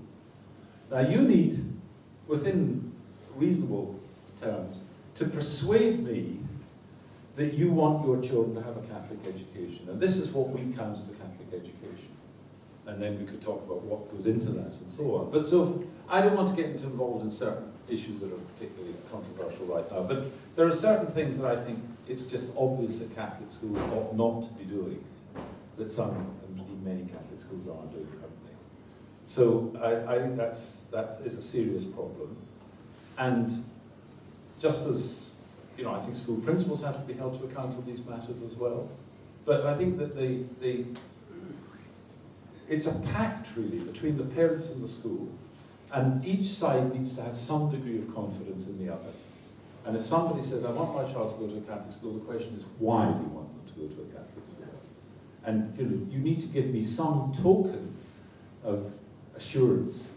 C: Now you need, within reasonable terms, to persuade me that you want your children to have a Catholic education. And this is what we count as a Catholic education. And then we could talk about what goes into that and so on. But so, I don't want to get involved in certain issues that are particularly controversial right now, but there are certain things that I think it's just obvious that Catholic schools ought not to be doing, that some, and indeed many Catholic schools aren't doing currently. So I think that is a serious problem. And just as, I think school principals have to be held to account on these matters as well. But I think that it's a pact really between the parents and the school, and each side needs to have some degree of confidence in the other. And if somebody says, I want my child to go to a Catholic school, the question is, why do you want them to go to a Catholic school? And you need to give me some token of assurance.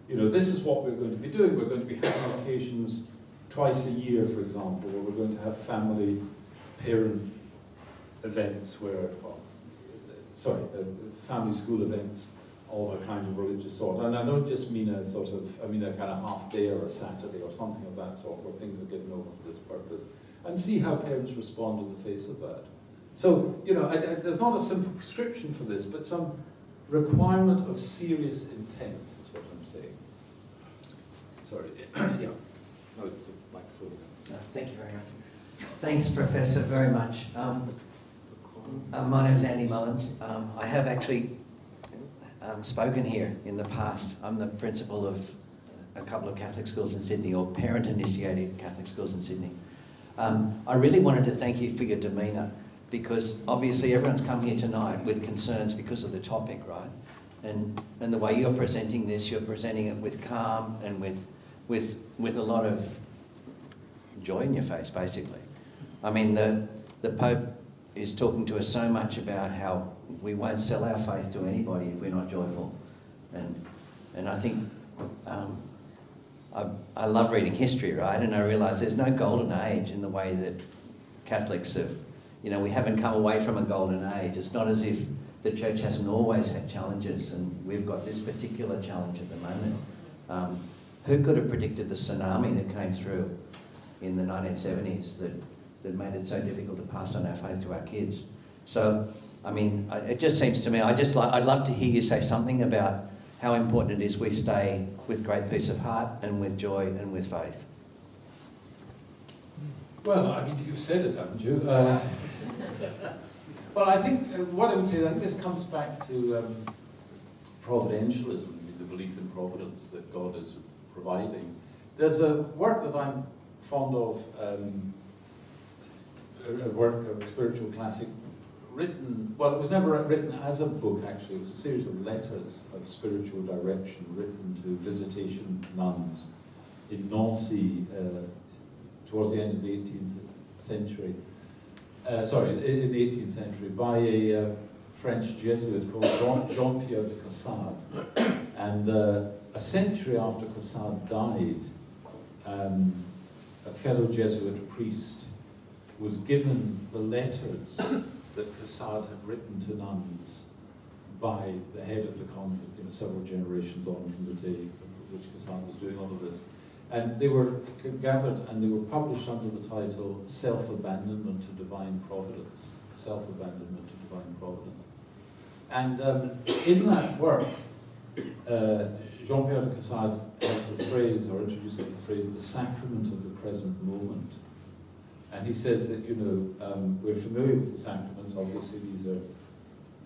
C: This is what we're going to be doing. We're going to be having occasions twice a year, for example, where we're going to have family parent events where, family school events of a kind of religious sort. And I don't just mean a kind of half day or a Saturday or something of that sort where things are given over for this purpose, and see how parents respond in the face of that. So, there's not a simple prescription for this, but some requirement of serious intent is what I'm saying. Sorry. Yeah. No, it's the microphone.
J: No, thank you very much. Thanks, Professor, very much. My name is Andy Mullins. I have actually spoken here in the past. I'm the principal of a couple of Catholic schools in Sydney, or parent-initiated Catholic schools in Sydney. I really wanted to thank you for your demeanour, because obviously everyone's come here tonight with concerns because of the topic, right? And the way you're presenting this, you're presenting it with calm and with a lot of joy in your face, basically. I mean, the Pope is talking to us so much about how we won't sell our faith to anybody if we're not joyful. And I think I love reading history, right? And I realise there's no golden age in the way that Catholics have, we haven't come away from a golden age. It's not as if the church hasn't always had challenges, and we've got this particular challenge at the moment. Who could have predicted the tsunami that came through in the 1970s that made it so difficult to pass on our faith to our kids? So, I mean, it just seems to me, I'd love to hear you say something about how important it is we stay with great peace of heart and with joy and with faith.
C: Well, I mean, you've said it, haven't you? Well, I think what I would say, I think this comes back to providentialism, the belief in providence that God is providing. There's a work that I'm fond of, a work of a spiritual classic, written, well, it was never written as a book, actually. It was a series of letters of spiritual direction written to visitation nuns in Nancy towards the end of the 18th century. In the 18th century, by a French Jesuit called Jean-Pierre de Caussade. And a century after Caussade died, a fellow Jesuit priest was given the letters that Caussade had written to nuns by the head of the convent, several generations on from the day at which Caussade was doing all of this. And they were gathered and they were published under the title Self-Abandonment to Divine Providence. Self-Abandonment to Divine Providence. And in that work, Jean-Pierre de Caussade has the phrase, or introduces the phrase, the sacrament of the present moment. And he says that, you know, we're familiar with the sacraments, obviously these are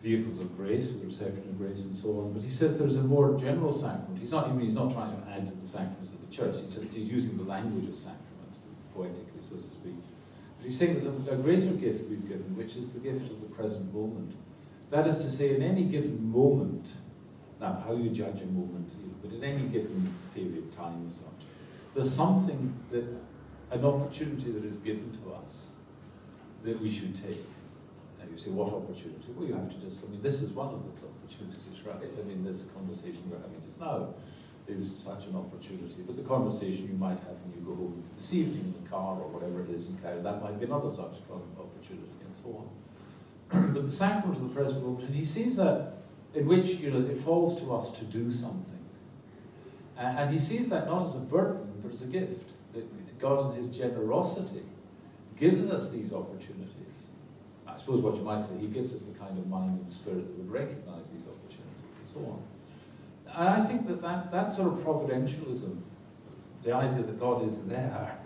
C: vehicles of grace, for the reception of grace and so on, but he says there's a more general sacrament. He's not trying to add to the sacraments of the church, he's using the language of sacrament, poetically, so to speak. But he's saying there's a greater gift we've given, which is the gift of the present moment. That is to say, in any given moment, now how you judge a moment, but in any given period, time or such, there's something that, an opportunity that is given to us that we should take. And you say, what opportunity? Well, you have to just, I mean, this is one of those opportunities, right? I mean, this conversation we're having just now is such an opportunity. But the conversation you might have when you go home this evening in the car or whatever it is in Carrick, that might be another such opportunity and so on. But the sacrament of the present moment, and he sees that in which, you know, it falls to us to do something. And he sees that not as a burden, but as a gift. That God in his generosity gives us these opportunities. I suppose what you might say, he gives us the kind of mind and spirit that would recognize these opportunities and so on. And I think that sort of providentialism, the idea that God is there,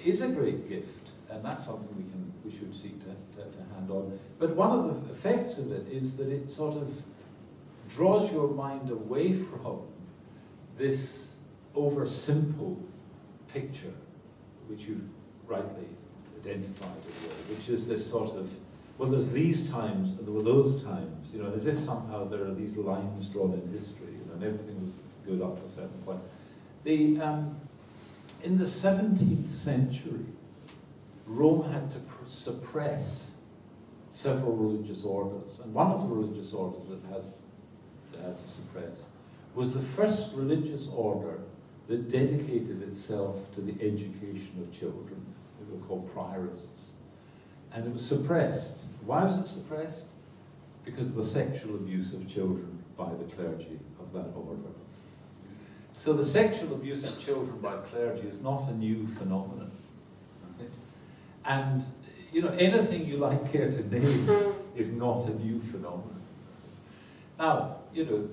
C: is a great gift, and that's something we should seek to hand on. But one of the effects of it is that it sort of draws your mind away from this over simple picture, which you've rightly identified in a way, which is this sort of, well, there's these times and there were those times, you know, as if somehow there are these lines drawn in history, you know, and everything was good up to a certain point. In the 17th century, Rome had to suppress several religious orders, and one of the religious orders that they had to suppress was the first religious order that dedicated itself to the education of children. They were called priorists. And it was suppressed. Why was it suppressed? Because of the sexual abuse of children by the clergy of that order. So the sexual abuse of children by clergy is not a new phenomenon. Right? And, you know, anything you like care to name is not a new phenomenon. Now, you know,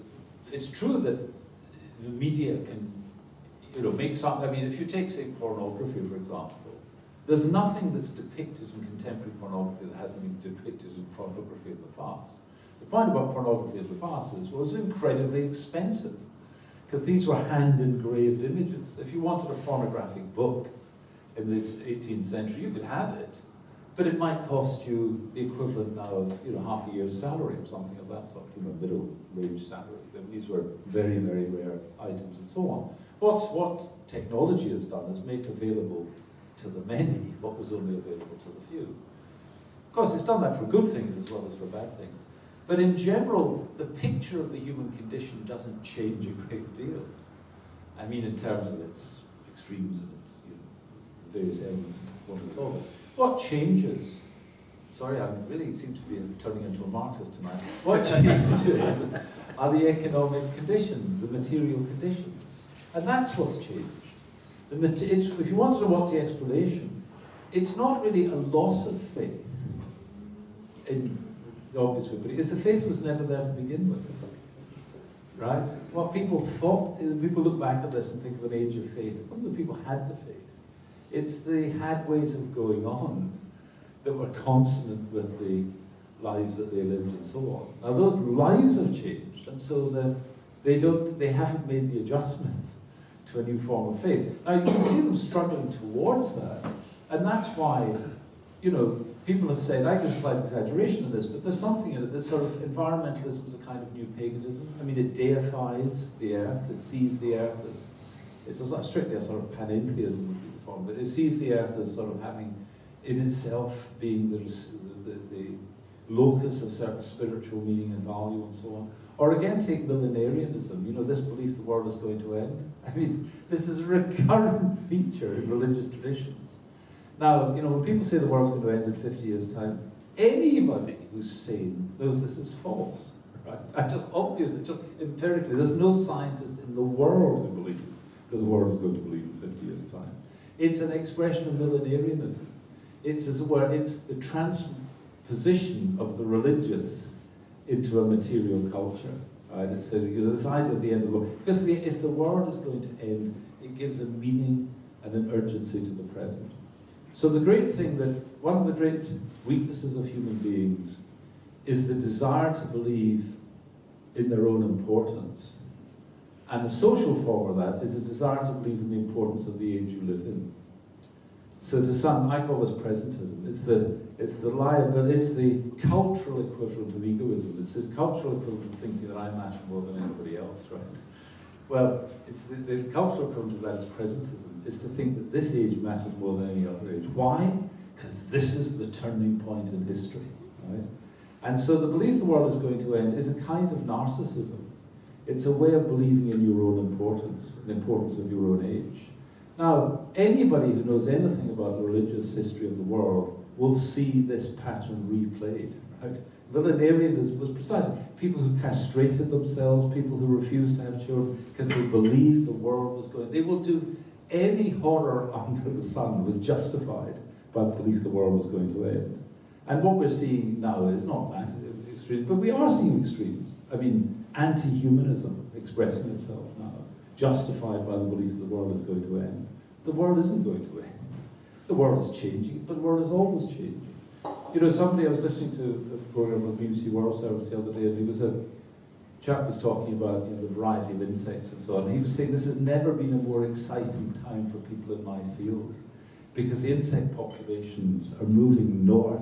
C: it's true that the media can, you know, make something, I mean, if you take, say, pornography, for example, there's nothing that's depicted in contemporary pornography that hasn't been depicted in pornography of the past. The point about pornography of the past is, well, it was incredibly expensive, because these were hand-engraved images. If you wanted a pornographic book in this 18th century, you could have it, but it might cost you the equivalent now of, you know, half a year's salary or something of that sort, you know, middle-range salary. And these were very, very rare items and so on. What technology has done is make available to the many what was only available to the few. Of course, it's done that for good things as well as for bad things. But in general, the picture of the human condition doesn't change a great deal. I mean, in terms of its extremes and its, you know, various elements and components of it. What changes? Sorry, I really seem to be turning into a Marxist tonight. What changes are the economic conditions, the material conditions. And that's what's changed. If you want to know what's the explanation, it's not really a loss of faith in the obvious way, but it's the faith was never there to begin with. Right? What people thought, people look back at this and think of an age of faith. It wasn't that people had the faith. It's they had ways of going on that were consonant with the lives that they lived and so on. Now those lives have changed, and so they haven't made the adjustment to a new form of faith. Now you can see them struggling towards that, and that's why, you know, people have said, I guess a slight exaggeration in this, but there's something in it that sort of environmentalism is a kind of new paganism. I mean, it deifies the earth, it sees the earth as, it's strictly a sort of panentheism would be the form, but it sees the earth as sort of having in itself being the locus of certain spiritual meaning and value and so on. Or again, take millenarianism, you know, this belief the world is going to end. I mean, this is a recurrent feature in religious traditions. Now, you know, when people say the world's going to end in 50 years' time, anybody who's sane knows this is false, right? And just obviously, just empirically, there's no scientist in the world who believes that the world is going to believe in 50 years' time. It's an expression of millenarianism. It's, as it were, it's the position of the religious into a material culture. Right? It's this idea of the end of the world. Because if the world is going to end, it gives a meaning and an urgency to the present. So the great thing one of the great weaknesses of human beings is the desire to believe in their own importance. And a social form of that is a desire to believe in the importance of the age you live in. So to some, I call this presentism. It's the cultural equivalent of egoism. It's the cultural equivalent of thinking that I matter more than anybody else, right? Well, it's the cultural equivalent of that is presentism, is to think that this age matters more than any other age. Why? Because this is the turning point in history, right? And so the belief the world is going to end is a kind of narcissism. It's a way of believing in your own importance, the importance of your own age. Now, anybody who knows anything about the religious history of the world will see this pattern replayed, right? Millenarian was precisely people who castrated themselves, people who refused to have children because they believed the world was going. They will do any horror under the sun was justified by the belief the world was going to end. And what we're seeing now is not that extreme, but we are seeing extremes. I mean, anti-humanism expressing itself now, justified by the belief that the world is going to end. The world isn't going to end. The world is changing, but the world is always changing. You know, I was listening to a program on the BBC World Service the other day, and a chap was talking about the variety of insects and so on. He was saying this has never been a more exciting time for people in my field, because the insect populations are moving north.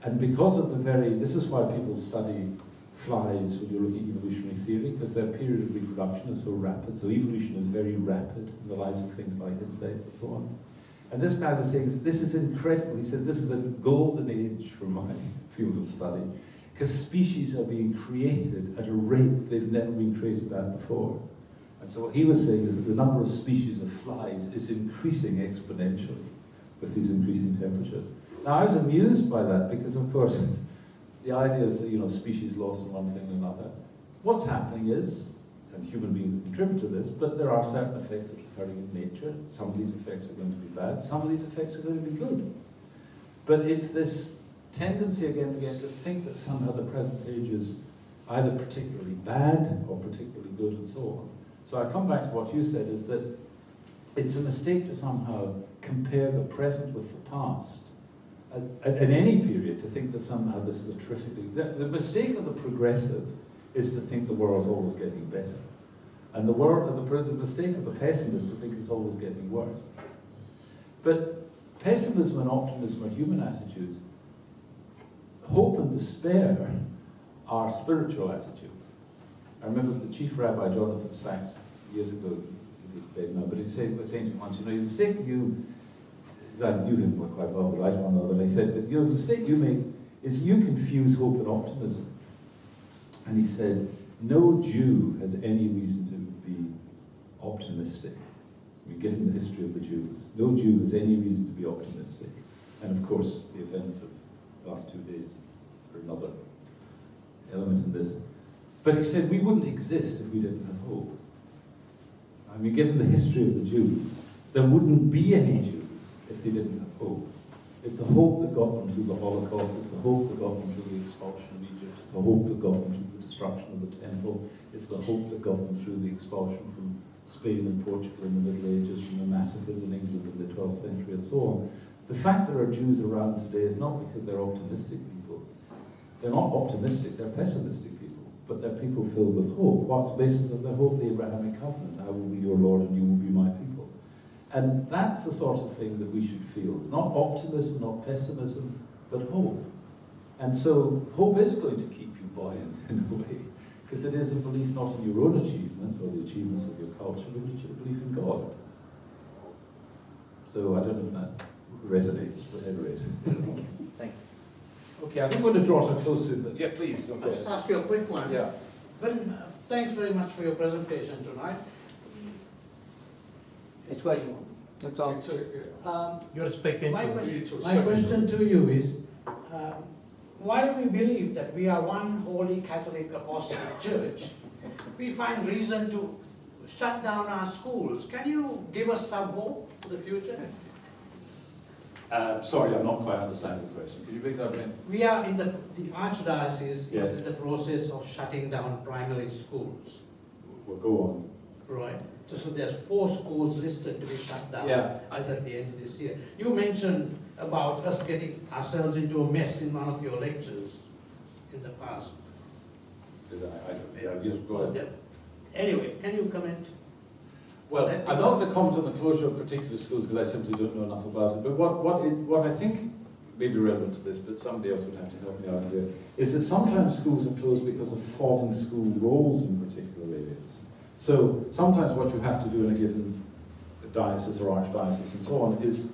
C: And because of this is why people study flies when you're looking at evolutionary theory, because their period of reproduction is so rapid. So evolution is very rapid in the lives of things like insects and so on. And this guy was saying, this is incredible. He said, this is a golden age for my field of study, because species are being created at a rate they've never been created at before. And so what he was saying is that the number of species of flies is increasing exponentially with these increasing temperatures. Now, I was amused by that because, of course, the idea is that, species lost in one thing and another. What's happening is, and human beings have contributed to this, but there are certain effects that are occurring in nature. Some of these effects are going to be bad, some of these effects are going to be good. But it's this tendency again and again to think that somehow the present age is either particularly bad or particularly good and so on. So I come back to what you said, is that it's a mistake to somehow compare the present with the past. At any period, to think that somehow this is a terrifically... The mistake of the progressive is to think the world's always getting better. And the mistake of the pessimist is to think it's always getting worse. But pessimism and optimism are human attitudes. Hope and despair are spiritual attitudes. I remember the chief rabbi, Jonathan Sachs, years ago, he's dead now, but he was saying to me once, the mistake I knew him quite well, but I don't know, and he said, but the mistake you make is you confuse hope and optimism. And he said, no Jew has any reason to be optimistic. I mean, given the history of the Jews, no Jew has any reason to be optimistic. And of course, the events of the last 2 days are another element in this. But he said, we wouldn't exist if we didn't have hope. I mean, given the history of the Jews, there wouldn't be any Jews if they didn't have hope. It's the hope that got them through the Holocaust, it's the hope that got them through the expulsion of Egypt, it's the hope that got them through the destruction of the temple, it's the hope that got them through the expulsion from Spain and Portugal in the Middle Ages, from the massacres in England in the 12th century and so on. The fact there are Jews around today is not because they're optimistic people. They're not optimistic, they're pessimistic people, but they're people filled with hope. What's the basis of their hope? The Abrahamic covenant. I will be your Lord and you will be my people. And that's the sort of thing that we should feel. Not optimism, not pessimism, but hope. And so hope is going to keep you buoyant in a way, because it is a belief not in your own achievements or the achievements of your culture, but a belief in God. So I don't know if that resonates, but at any rate.
J: Thank you.
C: Okay, I think we're going to draw to a close soon, but yeah, please.
K: I'll just ask you a quick one.
C: Yeah.
K: Thanks very much for your presentation tonight.
J: It's what you want. That's all.
K: You're speaking. My question to you is, while we believe that we are one holy Catholic Apostolic Church, we find reason to shut down our schools. Can you give us some hope for the future?
C: Sorry, I'm not quite understanding the question. Could you break that again?
K: We are in the Archdiocese
C: Yes.
K: is in the process of shutting down primary schools,
C: Well, go on.
K: right? So there's 4 schools listed to be shut down
C: Yeah.
K: as at the end of this year. You mentioned about us getting ourselves into a mess in one of your lectures in the past.
C: Did I don't know. Yeah, just go ahead.
K: Anyway, can you comment?
C: Well, I'm not going to comment on the closure of particular schools because I simply don't know enough about it. But what I think may be relevant to this, but somebody else would have to help me out here, is that sometimes schools are closed because of falling school roles in particular areas. So sometimes what you have to do in a given diocese or archdiocese and so on is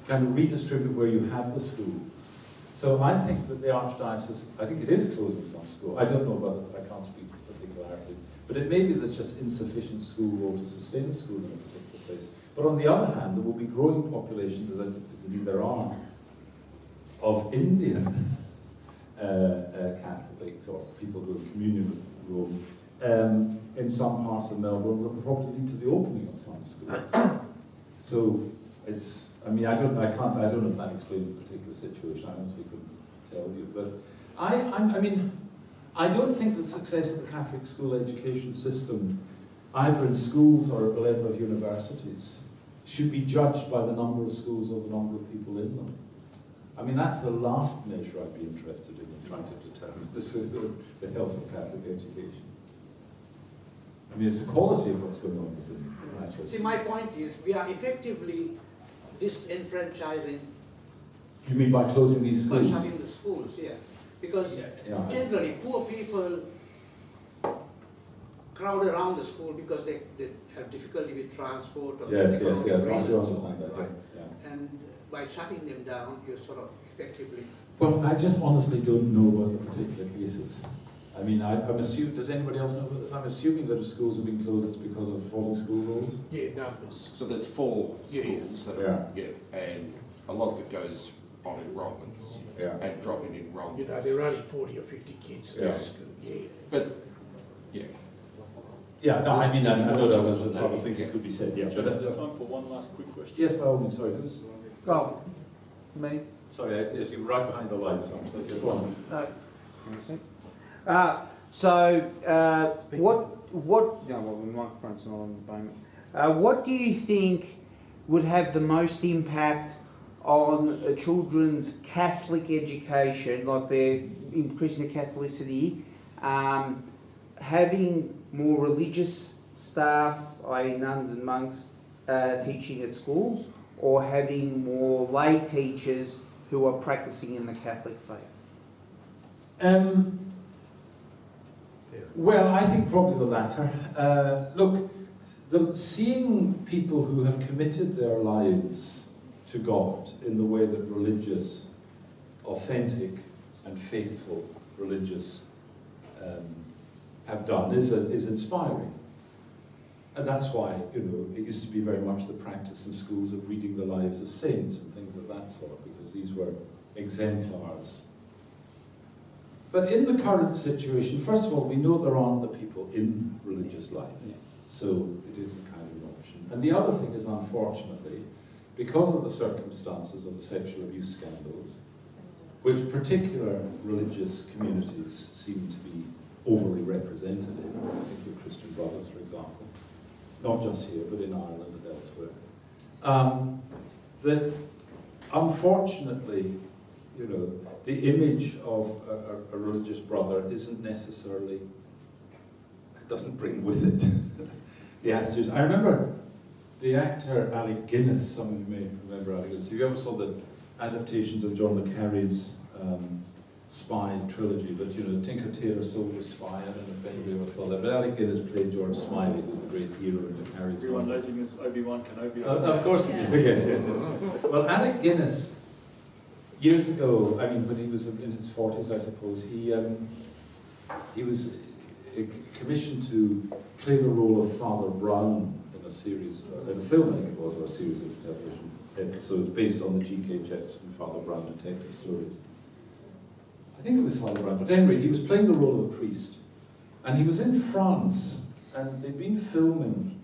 C: kind of redistribute where you have the schools. So I think that the archdiocese, I think it is closing some schools. I don't know about it, I can't speak for particularities. But it may be there's just insufficient school roll to sustain a school in a particular place. But on the other hand, there will be growing populations, as indeed there are, of Indian Catholics or people who are in communion with Rome in some parts of Melbourne that will probably lead to the opening of some schools. So it's, I mean, I don't know if that explains the particular situation. I honestly couldn't tell you. But I mean, I don't think the success of the Catholic school education system, either in schools or at the level of universities, should be judged by the number of schools or the number of people in them. I mean, that's the last measure I'd be interested in trying to determine the health of Catholic education. I mean, it's the quality of what's going on within that.
K: See, my point is, we are effectively disenfranchising.
C: You mean by closing these schools?
K: By shutting the schools, yeah. Because generally, poor people crowd around the school because they have difficulty with transport or
C: yes, I
K: reasons,
C: understand that.
K: right?
C: Yeah.
K: And by shutting them down, you're sort of effectively...
C: Well, I just honestly don't know about the particular cases. I mean, I'm assuming, does anybody else know about this? I'm assuming that if schools have been closed, it's because of falling school rules.
B: Yeah, numbers. So there's 4 schools that are, and a lot of it goes on enrolments and dropping enrolments.
L: You know, there are only 40 or 50 kids in school.
B: But,
C: Yeah, no, I mean, I know there was a lot of things that could be said, yeah.
A: But is there time for one last quick question?
C: Yes, by all means, sorry, who's...
M: Oh, me?
C: Sorry, yes, you're right behind the light, so I'm sorry, go on.
M: What do you think would have the most impact on children's Catholic education, like their increasing their Catholicity, having more religious staff, i.e. nuns and monks, teaching at schools, or having more lay teachers who are practicing in the Catholic faith?
C: Well, I think probably the latter. Look, seeing people who have committed their lives to God in the way that religious, authentic and faithful religious have done is inspiring. And that's why, you know, it used to be very much the practice in schools of reading the lives of saints and things of that sort, because these were exemplars. But in the current situation, first of all, we know there aren't the people in religious life, so it isn't kind of an option. And the other thing is, unfortunately, because of the circumstances of the sexual abuse scandals, which particular religious communities seem to be overly represented in, I think of Christian Brothers, for example, not just here, but in Ireland and elsewhere, that unfortunately, you know, the image of a religious brother isn't necessarily, it doesn't bring with it the attitudes. I remember the actor Alec Guinness, some of you may remember Alec Guinness. If you ever saw the adaptations of John le Carre's spy trilogy, but you know, Tinker Tailor Soldier Spy, I don't know if anybody ever saw that, but Alec Guinness played George Smiley, who was the great hero in le Carre's.
A: Everyone knows him as Obi-Wan Kenobi.
C: Of course, yes. Well, Alec Guinness, years ago, I mean, when he was in his 40s, I suppose, he was commissioned to play the role of Father Brown in a series, in a film, I think it was, or a series of television episodes based on the G.K. Chesterton Father Brown detective stories. I think it was Father Brown, but anyway, he was playing the role of a priest, and he was in France, and they'd been filming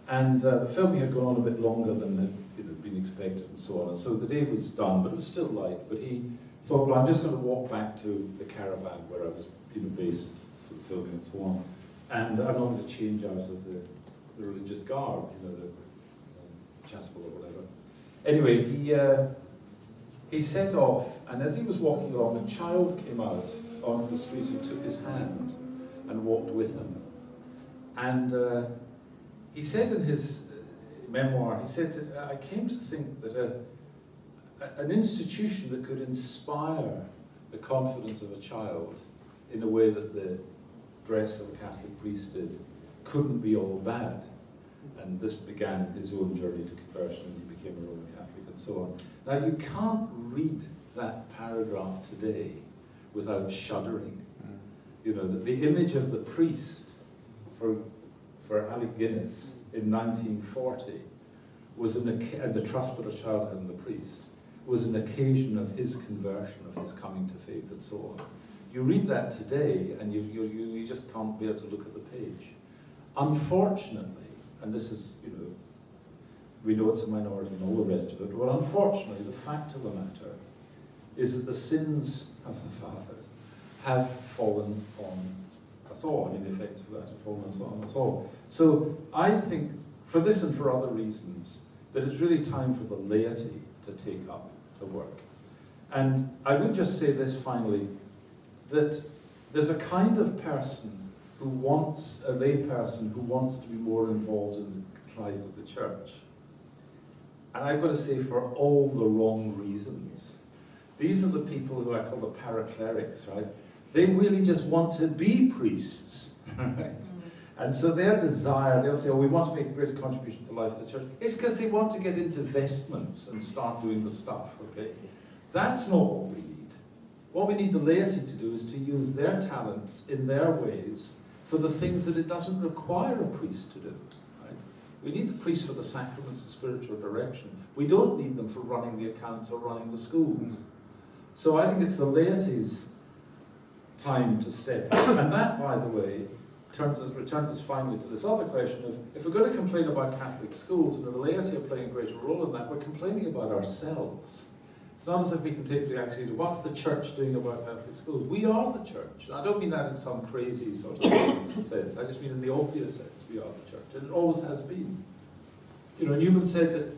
C: And the filming had gone on a bit longer than had been expected and so on. And so the day was done, but it was still light. But he thought, well, I'm just going to walk back to the caravan where I was based for the filming and so on. And I'm not going to change out of the religious garb, the chasuble or whatever. Anyway, he set off, and as he was walking along, a child came out onto the street and took his hand and walked with him. And he said in his memoir, he said that I came to think that an institution that could inspire the confidence of a child in a way that the dress of a Catholic priest did couldn't be all bad. And this began his own journey to conversion, and he became a Roman Catholic and so on. Now, you can't read that paragraph today without shuddering. The image of the priest for Alec Guinness in 1940 was and the trust that a child had in the priest was an occasion of his conversion, of his coming to faith and so on. You read that today and you just can't bear to look at the page. Unfortunately, and this is, we know it's a minority and all the rest of it, but unfortunately the fact of the matter is that the sins of the fathers have fallen on us all. The effects of that have fallen on us all. So I think, for this and for other reasons, that it's really time for the laity to take up the work. And I would just say this finally, that there's a kind of person who wants, a lay person who wants to be more involved in the life of the church. And I've got to say, for all the wrong reasons. These are the people who I call the paraclerics, right? They really just want to be priests, right? And so their desire, they'll say, oh, we want to make a greater contribution to the life of the church. It's because they want to get into vestments and start doing the stuff, okay? That's not what we need. What we need the laity to do is to use their talents in their ways for the things that it doesn't require a priest to do, right? We need the priest for the sacraments and spiritual direction. We don't need them for running the accounts or running the schools. So I think it's the laity's time to step in. And that, by the way, returns us finally to this other question of, if we're going to complain about Catholic schools and the laity are playing a greater role in that, we're complaining about ourselves. It's not as if we can take the action to what's the church doing about Catholic schools? We are the church. And I don't mean that in some crazy sort of sense. I just mean in the obvious sense, we are the church. And it always has been. Newman said that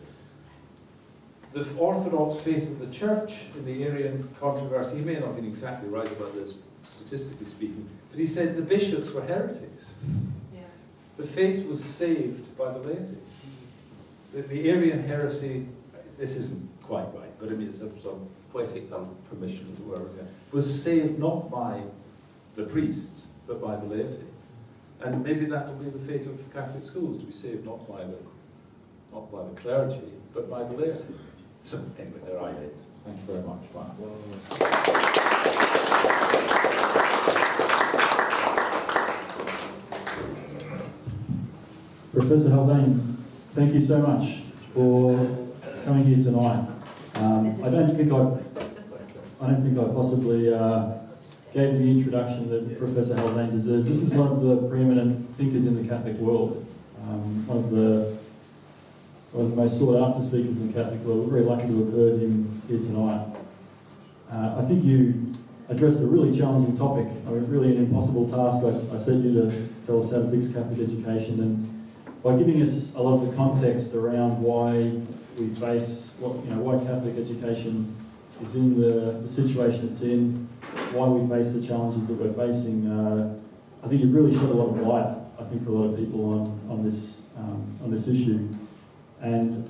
C: the orthodox faith of the church in the Arian controversy, he may not have been exactly right about this, statistically speaking, but he said the bishops were heretics. Yeah. The faith was saved by the laity. The Arian heresy, this isn't quite right, but I mean it's a sort of poetic permission, as it were, was saved not by the priests, but by the laity. And maybe that will be the fate of Catholic schools, to be saved not by the clergy, but by the laity. So anyway, there I end. Thank you very much. Bye.
A: Professor Haldane, thank you so much for coming here tonight. I don't think I possibly gave the introduction that Professor Haldane deserves. This is one of the preeminent thinkers in the Catholic world, one of the most sought after speakers in the Catholic world. We're very lucky to have heard him here tonight. I think you addressed a really challenging topic, really an impossible task. I set you to tell us how to fix Catholic education, and by giving us a lot of the context around why we face, why Catholic education is in the situation it's in, why we face the challenges that we're facing, I think you've really shed a lot of light, I think, for a lot of people on this issue. And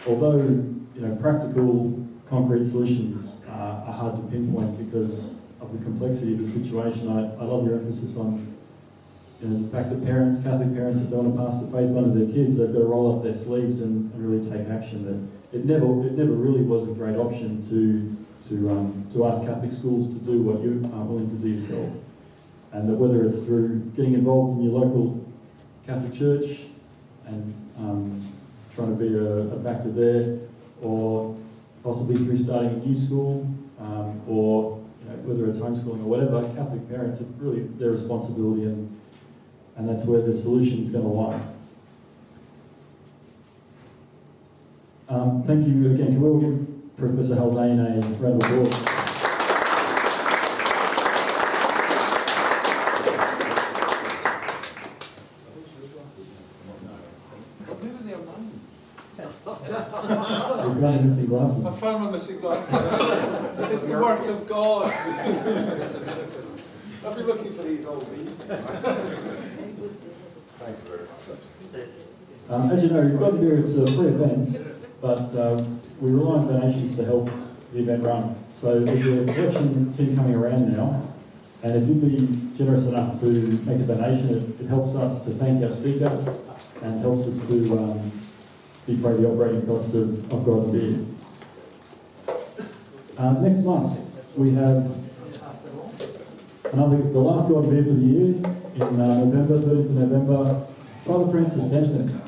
A: although practical, concrete solutions are hard to pinpoint because of the complexity of the situation, I love your emphasis on the fact that Catholic parents, if they want to pass the faith on to their kids, they've got to roll up their sleeves and really take action. That it never really was a great option to ask Catholic schools to do what you are willing to do yourself, and that whether it's through getting involved in your local Catholic church and trying to be a factor there, or possibly through starting a new school, or whether it's homeschooling or whatever, Catholic parents, it's really their responsibility, and that's where the solution is going to lie. Thank you again. Can we all give Professor Haldane a round of applause? We've got missing glasses.
C: I found my missing glasses. It's the work of God. I've been looking for these all week. Thank you very much.
A: As you know, you've got here, it's a free event, but we rely on donations to help the event run. So there's a collection team coming around now, and if you'd be generous enough to make a donation, it helps us to thank our speaker and helps us to defray the operating costs of God Beer. Next month, we have the last God Beer for the year in November, 30th of November. Father Francis Denton.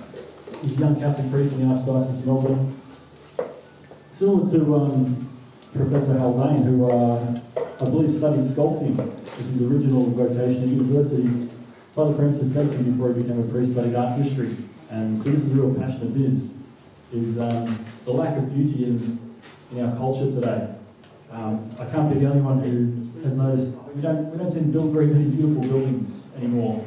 A: He's a young Catholic priest in the Archdiocese of Melbourne. Similar to Professor Haldane, who I believe studied sculpting as his original vocation at university. Father Francis Denton, before he became a priest, studied art history. And so this is a real passion of his, is the lack of beauty in our culture today. I can't be the only one who has noticed we don't seem to build very many beautiful buildings anymore,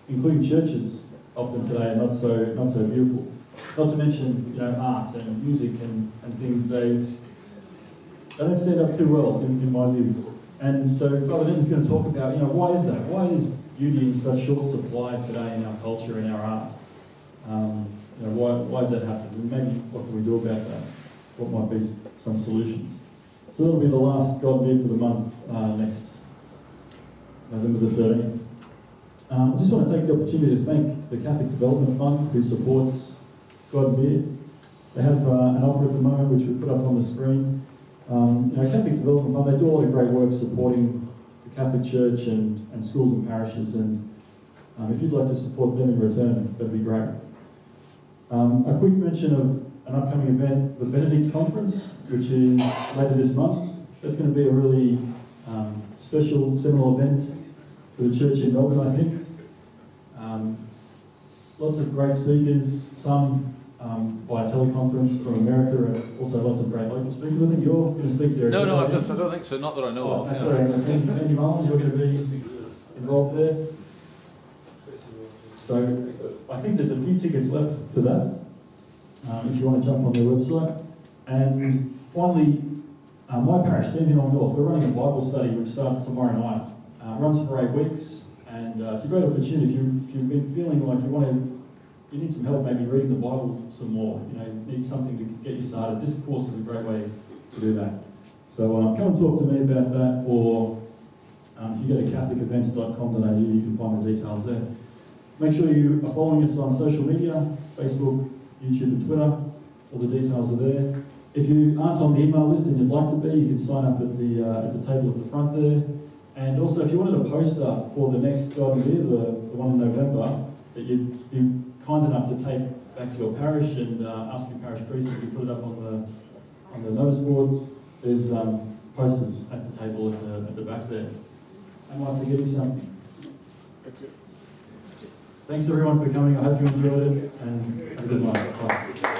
A: including churches often today are not so beautiful. Not to mention art and music and things, they don't stand up too well in my view. And so Father Denton's going to talk about why is that? Why is beauty in such short supply today in our culture, in our art? Why does that happen? And maybe what can we do about that? What might be some solutions? So that'll be the last God Beer for the month, next November the 13th. I just want to take the opportunity to thank the Catholic Development Fund who supports God Beer. They have an offer at the moment which we put up on the screen. Catholic Development Fund, they do a lot of great work supporting the Catholic Church and schools and parishes, and if you'd like to support them in return, that'd be great. A quick mention of an upcoming event, the Benedict Conference, which is later this month. That's going to be a really special seminal event for the church in Melbourne, I think. Lots of great speakers, some by teleconference from America, and also lots of great local speakers. I think you're going to speak there.
C: No, I don't think so, not that I know of.
A: Sorry, Andy Mullins, you're going to be involved there. So I think there's a few tickets left for that, if you want to jump on their website. And finally, my parish, Dandenong North, we're running a Bible study which starts tomorrow night. Runs for 8 weeks, and it's a great opportunity if you've been feeling like you need some help maybe reading the Bible some more, need something to get you started. This course is a great way to do that. So come and talk to me about that, or if you go to catholicevents.com.au, you can find the details there. Make sure you are following us on social media, Facebook, YouTube and Twitter. All the details are there. If you aren't on the email list and you'd like to be, you can sign up at the table at the front there. And also, if you wanted a poster for the next God Beer, the one in November, that you'd be kind enough to take back to your parish and ask your parish priest if you put it up on the notice board, there's posters at the table at the back there. I might forget you something.
L: That's it.
A: Thanks everyone for coming. I hope you enjoyed it, and have a good night. Bye.